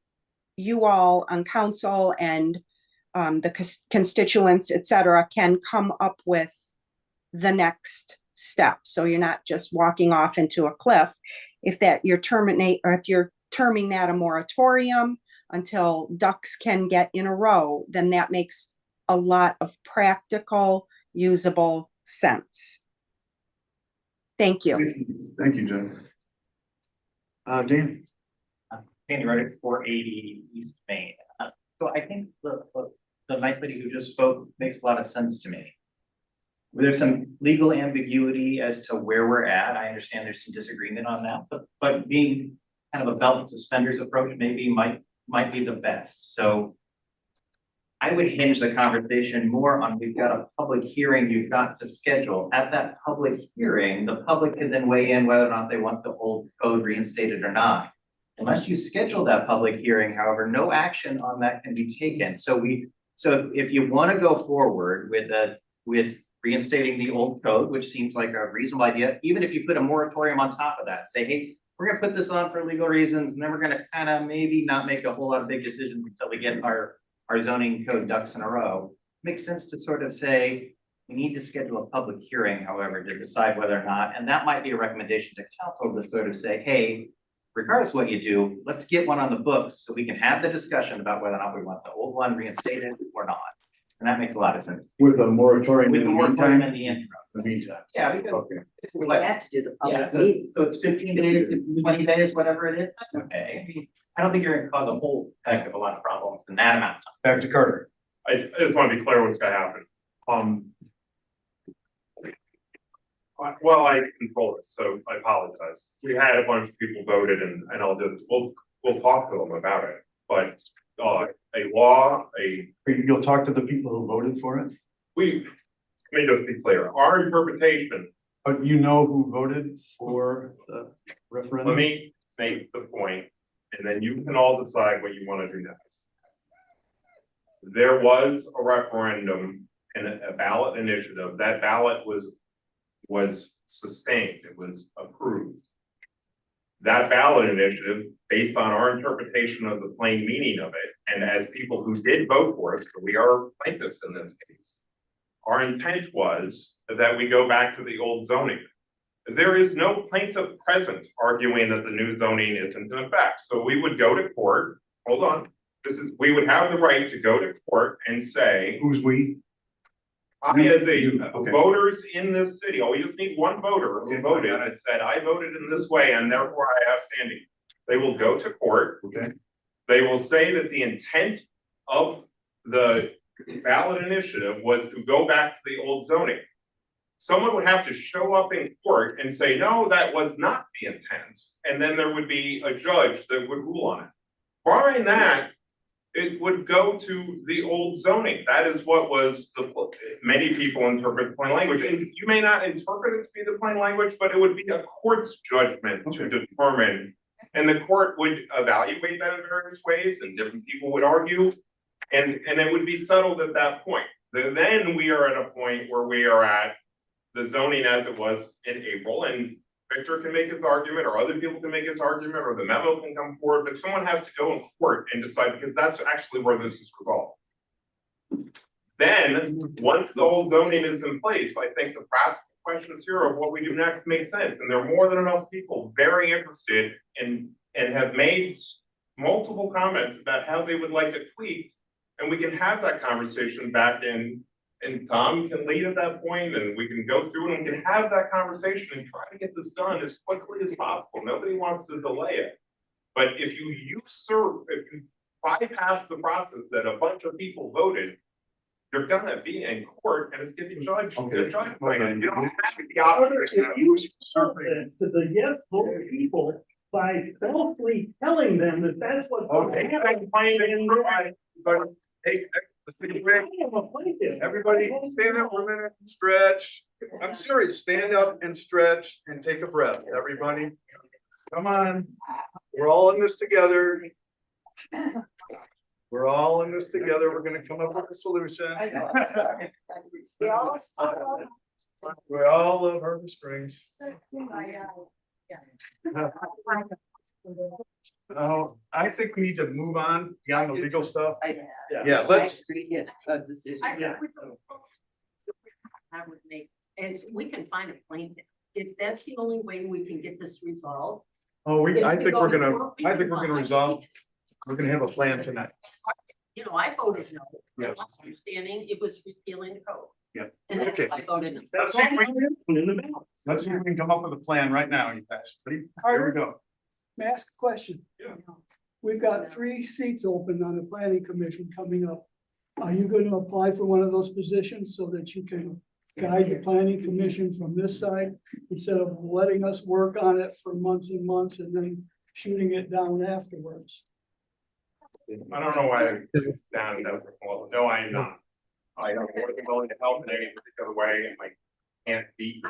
you all on council and the constituents, et cetera, can come up with the next step. So you're not just walking off into a cliff. If you're terming that a moratorium until ducks can get in a row, then that makes a lot of practical, usable sense. Thank you. Thank you, Jen. Danny. Danny Reddick, 480 East Main. So I think the nice lady who just spoke makes a lot of sense to me. There's some legal ambiguity as to where we're at. I understand there's some disagreement on that, but being kind of a belt and suspenders approach maybe might be the best. So I would hinge the conversation more on, we've got a public hearing you've got to schedule. At that public hearing, the public can then weigh in whether or not they want the old code reinstated or not. Unless you schedule that public hearing, however, no action on that can be taken. So if you want to go forward with reinstating the old code, which seems like a reasonable idea, even if you put a moratorium on top of that, say, hey, we're gonna put this on for legal reasons, and then we're gonna kind of maybe not make a whole lot of big decisions until we get our zoning code ducks in a row. Makes sense to sort of say, we need to schedule a public hearing, however, to decide whether or not, and that might be a recommendation to council to sort of say, hey, regardless of what you do, let's get one on the books so we can have the discussion about whether or not we want the old one reinstated or not. And that makes a lot of sense. With a moratorium With in the the moratorium meantime? in the interim. In the meantime. Yeah, because. Okay. We have to do the Yeah, public so, meeting. so it's 15 days, 20 days, whatever it is, that's okay. I mean, I don't think you're gonna cause a whole heck of a lot of problems in that amount of time. Back to Carter. I just want to be clear what's gonna happen. Well, I control this, so I apologize. We had a bunch of people voted and we'll talk to them about it. But a law, You'll talk to the people who voted for it? let me just be clear, our interpretation, But you know who voted for the referendum? let me make the point, and then you can all decide what you want to do next. There was a referendum and a ballot initiative. That ballot was sustained, it was approved. That ballot initiative, based on our interpretation of the plain meaning of it, and as people who did vote for us, so we are plaintiffs in this case, our intent was that we go back to the old zoning. There is no plaintiff present arguing that the new zoning isn't in effect, so we would go to court, hold on. We would have the right to go to court and say. Who's we? I, as Okay. voters in this city, we just need one voter who voted and said, I voted in this way and therefore I have standing. They will go to court. Okay. They will say that the intent of the ballot initiative was to go back to the old zoning. Someone would have to show up in court and say, no, that was not the intent. And then there would be a judge that would rule on it. Barring that, it would go to the old zoning. That is what was many people interpret the plain language. And you may not interpret it to be the plain language, but it would be a court's judgment to determine. And the court would evaluate that in various ways and different people would argue. And it would be settled at that point. Then we are at a point where we are at the zoning as it was in April, and Victor can make his argument, or other people can make his argument, or the memo can come forward, but someone has to go in court and decide, because that's actually where this is resolved. Then, once the old zoning is in place, I think the practical questions here of what we do next make sense, and there are more than enough people very interested in and have made multiple comments about how they would like it tweaked, and we can have that conversation back in. And Tom can lead at that point, and we can go through and we can have that conversation and try to get this done as quickly as possible. Nobody wants to delay it. But if you bypass the process that a bunch of people voted, you're gonna be in court and it's getting judged. Okay. The judge plan. You don't have to be out there. If you serve it to the yes vote people by falsely telling them that that's what's. Okay. Hey, everybody stand up for a minute, stretch. I'm serious, stand up and stretch and take a breath, everybody. Come on, we're all in this together. We're all in this together. We're gonna come up with a solution. We all love Harbor Springs. I think we need to move on beyond the legal stuff. Yeah, let's. Get a decision. I would make, and we can find a plaintiff, if that's the only way we can get this resolved. Oh, if I we think go we're to gonna, court, we I can think we're gonna find- resolve, we're gonna have a plan tonight. You know, I voted no, Yeah. my understanding, it was repealing the code. Yeah. And that's Okay. why I voted no. Let's see if we can come up with a plan right now, you guys. Ready? Here we go. May I ask a question? Yeah. We've got 3 seats open on the planning commission coming up. Are you going to apply for one of those positions so that you can guide the planning commission from this side? Instead of letting us work on it for months and months and then shooting it down afterwards? I don't know why I'm down in that, well, no, I am not. I am more than willing to help in any particular way, I can't be.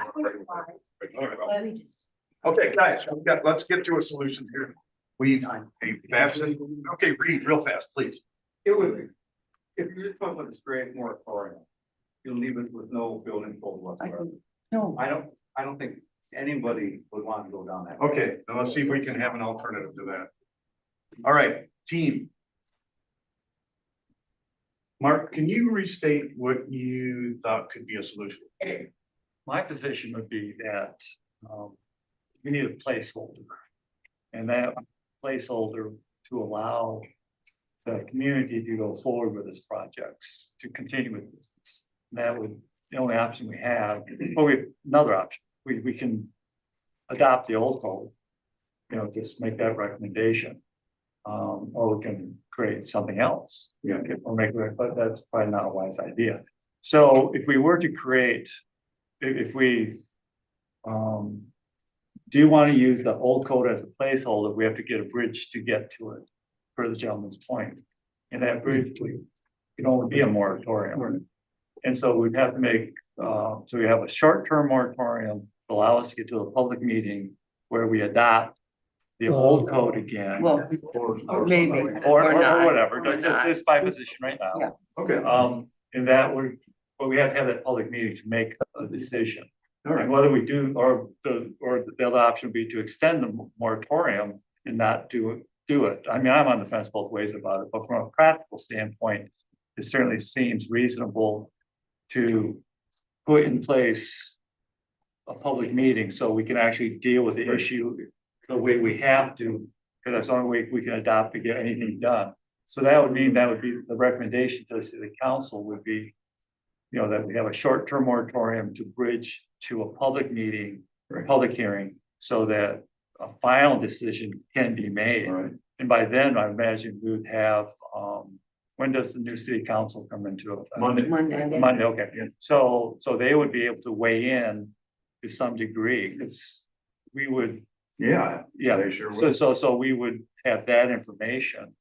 Okay, guys, let's get to a solution here. Okay, Reed, real fast, please. It would, if you're just talking about a straight moratorium, you'll leave it with no building code whatsoever. No. I don't think anybody would want to go down that. Okay, now let's see if we can have an alternative to that. All right, team. Mark, can you restate what you thought could be a solution? My position would be that, we need a placeholder. And that placeholder to allow the community to go forward with this projects, to continue with business. And that would, the only option we have, or we, another option, we can adopt the old code. You know, just make that recommendation. Or we can create something else. Yeah. Or make, but that's probably not a wise idea. So if we were to create, if we, do you want to use the old code as a placeholder? We have to get a bridge to get to it, per the gentleman's point. And that bridge can only be a moratorium. And so we'd have to make, so we have a short-term moratorium, to allow us to get to a public meeting where we adopt the old code again. Well, or maybe, Or not, whatever, or that's just not. this by position right now. Yeah. Okay. And that would, but we have to have that public meeting to make a decision. All right. And whether we do, or the other option would be to extend the moratorium and not do it. I mean, I'm on the fence both ways about it, but from a practical standpoint, it certainly seems reasonable to put in place a public meeting so we can actually deal with the issue the way we have to, because that's the only way we can adopt to get anything done. So that would mean, that would be the recommendation to the city council would be, you know, that we have a short-term moratorium to bridge to a public meeting, or a public hearing, so that a final decision can be made. Right. And by then, I imagine we would have, when does the new city council come into effect? Monday. Monday, okay. So they would be able to weigh in to some degree, because we would, Yeah. yeah, They sure would. so we would have that information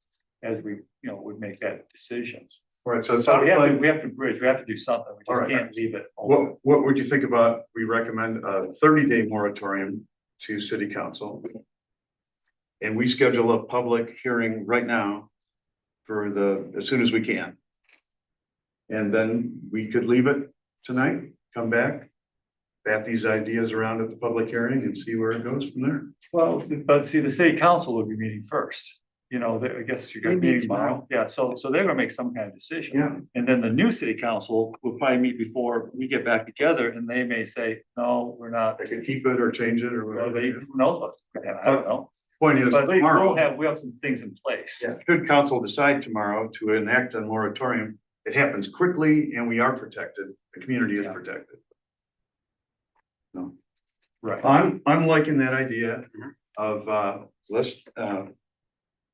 as we, you know, would make that decision. All right, so it So sounds like, we have to bridge, we have to do something, we All just right. can't leave it. open. what would you think about, we recommend a 30-day moratorium to city council. And we schedule a public hearing right now for as soon as we can. And then we could leave it tonight, come back, bat these ideas around at the public hearing and see where it goes from there. Well, but see, the city council would be meeting first, you know, I guess you're gonna They meet meet tomorrow, yeah, so they're gonna make some kind of decision. Yeah. And then the new city council will probably meet before we get back together, and they may say, no, we're not. They could keep it or change it or Or whatever. they, who knows what's gonna happen, I don't know. Point is, But we tomorrow, have some things in place. yeah, should council decide tomorrow to enact a moratorium, it happens quickly and we are protected, the community is protected. No. Right. I'm liking that idea of,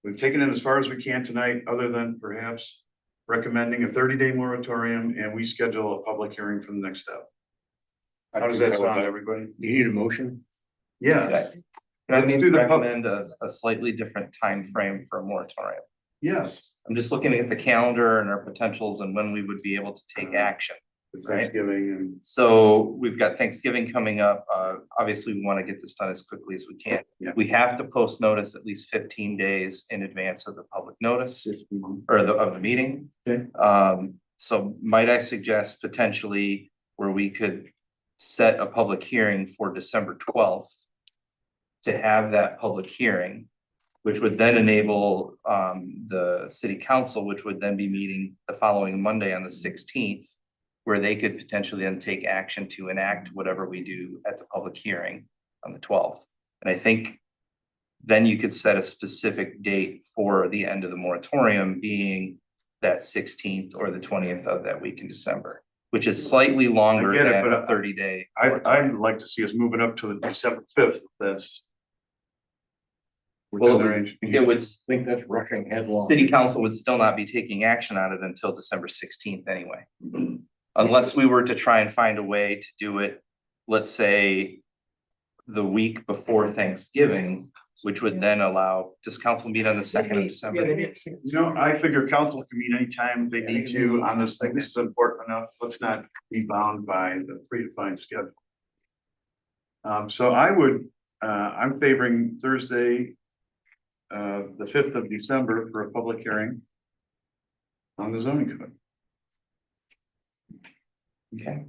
we've taken it as far as we can tonight, other than perhaps recommending a 30-day moratorium, and we schedule a public hearing for the next step. How does that sound, everybody? You need a motion? Yes, That Let's means do the pub- recommend a slightly different time frame for a moratorium. yes. I'm just looking at the calendar and our potentials and when we would be able to take action. With Right. Thanksgiving and, So we've got Thanksgiving coming up. Obviously, we want to get this done as quickly as we can. Yeah. We have to post notice at least 15 days in advance of the public notice Mhm. or of the meeting. Okay. So might I suggest potentially where we could set a public hearing for December 12th to have that public hearing, which would then enable the city council, which would then be meeting the following Monday on the 16th, where they could potentially then take action to enact whatever we do at the public hearing on the 12th. And I think then you could set a specific date for the end of the moratorium being that 16th or the 20th of that week in December, which is slightly longer I get it, than but a 30-day. I'd like to see us moving up to the December 5th, that's. Well, within the range. it would, Think that's rushing headlong. city council would still not be taking action on it until December 16th anyway. Unless we were to try and find a way to do it, let's say, the week before Thanksgiving, which would then allow, does council meet on the second of Yeah, December? they meet. No, I figure council can meet anytime they need to on this thing. This is important enough. Let's not be bound by the predefined schedule. So I would, I'm favoring Thursday, the 5th of December for a public hearing on the zoning code. Okay.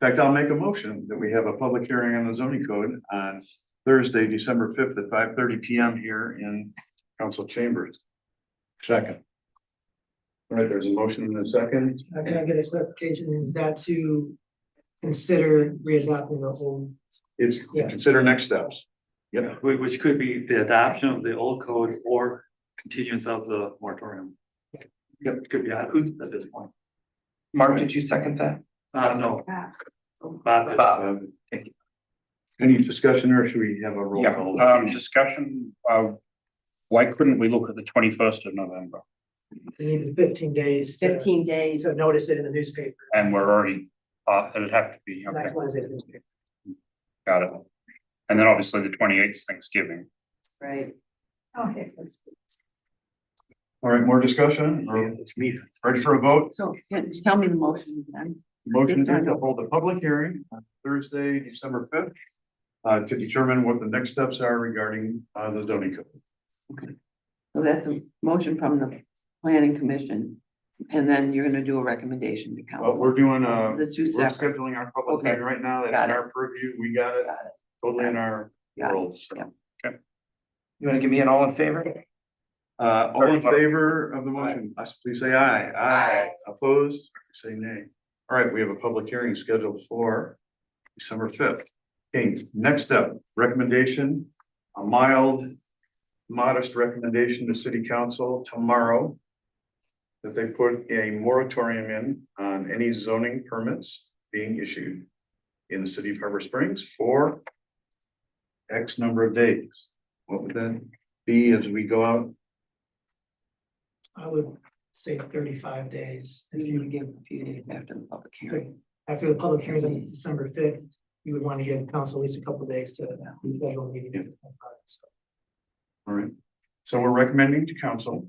In fact, I'll make a motion that we have a public hearing on the zoning code on Thursday, December 5th at 5:30 PM here in council chambers. Second. All right, there's a motion in a second. Can I get a clarification? Is that to consider readopting the whole? It's Yeah. consider next steps. Yep. Which could be the adoption of the old code or continuance of the moratorium. Yep, it could be who's at this point. Mark, did you second that? No. Bob. Thank you. Any discussion or should we have a roll call? Discussion, why couldn't we look at the 21st of November? You need 15 days. 15 days. To notice it in the newspaper. And we're already, it'd have to be, okay, Next Wednesday's newspaper. got it. And then obviously the 28th is Thanksgiving. Right. Okay. All right, more discussion or It's me. ready for a vote? So tell me the motion then. Motion is to hold a public hearing on Thursday, December 5th. To determine what the next steps are regarding the zoning code. Okay. So that's a motion from the planning commission. And then you're gonna do a recommendation to Well, council. we're doing The two we're separate. scheduling our public Okay. hearing right now. That's Got in it. our purview. We got it. Got it. Totally in our Got it. world. So. Yeah. You wanna give me an all in favor? All in favor of the motion, please say aye. Aye. Opposed, say nay. All right, we have a public hearing scheduled for December 5th. Okay, next step, recommendation, a mild, modest recommendation to city council tomorrow. That they put a moratorium in on any zoning permits being issued in the city of Harbor Springs for X number of days. What would that be as we go out? I would say 35 days. If You you give a few days after the public hearing. after the public hearings on December 5th, you would want to give council at least a couple of days to schedule a meeting. All right, so we're recommending to council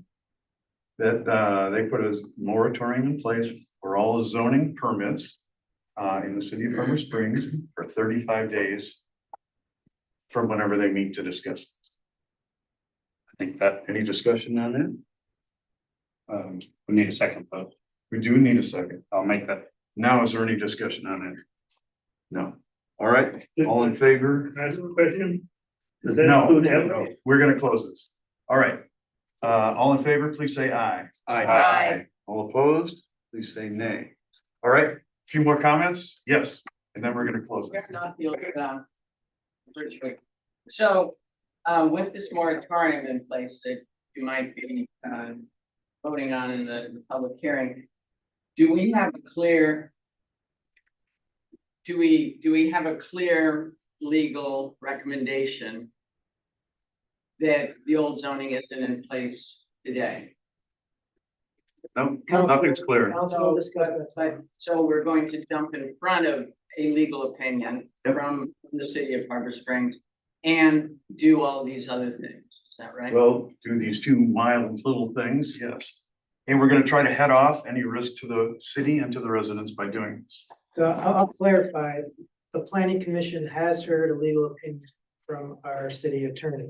that they put a moratorium in place for all zoning permits in the city of Harbor Springs for 35 days from whenever they meet to discuss this. I think that, Any discussion on that? we need a second vote. We do need a second. I'll make that. Now, is there any discussion on it? No. All right, all in favor? Can I ask a question? Does that No, include no, everything? we're gonna close this. All right. All in favor, please say aye. Aye. All opposed, please say nay. All right, a few more comments? Yes, and then we're gonna close it. Not feel, Richard. So, with this moratorium in place that you might be, voting on in the public hearing, do we have a clear legal recommendation that the old zoning isn't in place today? No, nothing's clear. Council will discuss that. But, so we're going to jump in front of a legal opinion Yep. from the city of Harbor Springs and do all these other things, is that right? Well, do these two mild little things, yes. And we're gonna try to head off any risk to the city and to the residents by doing this. So I'll clarify, the planning commission has heard a legal opinion from our city attorney.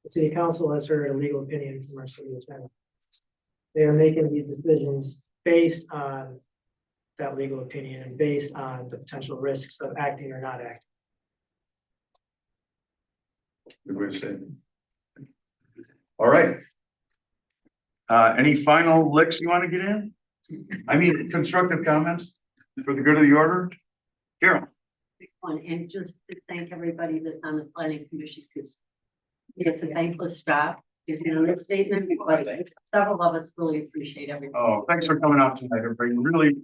The city council has heard a legal opinion from our city attorney. They are making these decisions based on that legal opinion and based on the potential risks of acting or not acting. Everybody say. All right. Any final licks you wanna get in? I mean, constructive comments for the good of the order? Carol? And just to thank everybody that's on the planning commission, because it's a thankless job. It's an understatement, but several of us really appreciate everything. Oh, thanks for coming out tonight, everybody. Really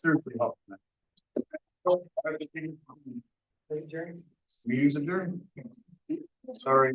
seriously helped. Meeting's adjourned. Sorry.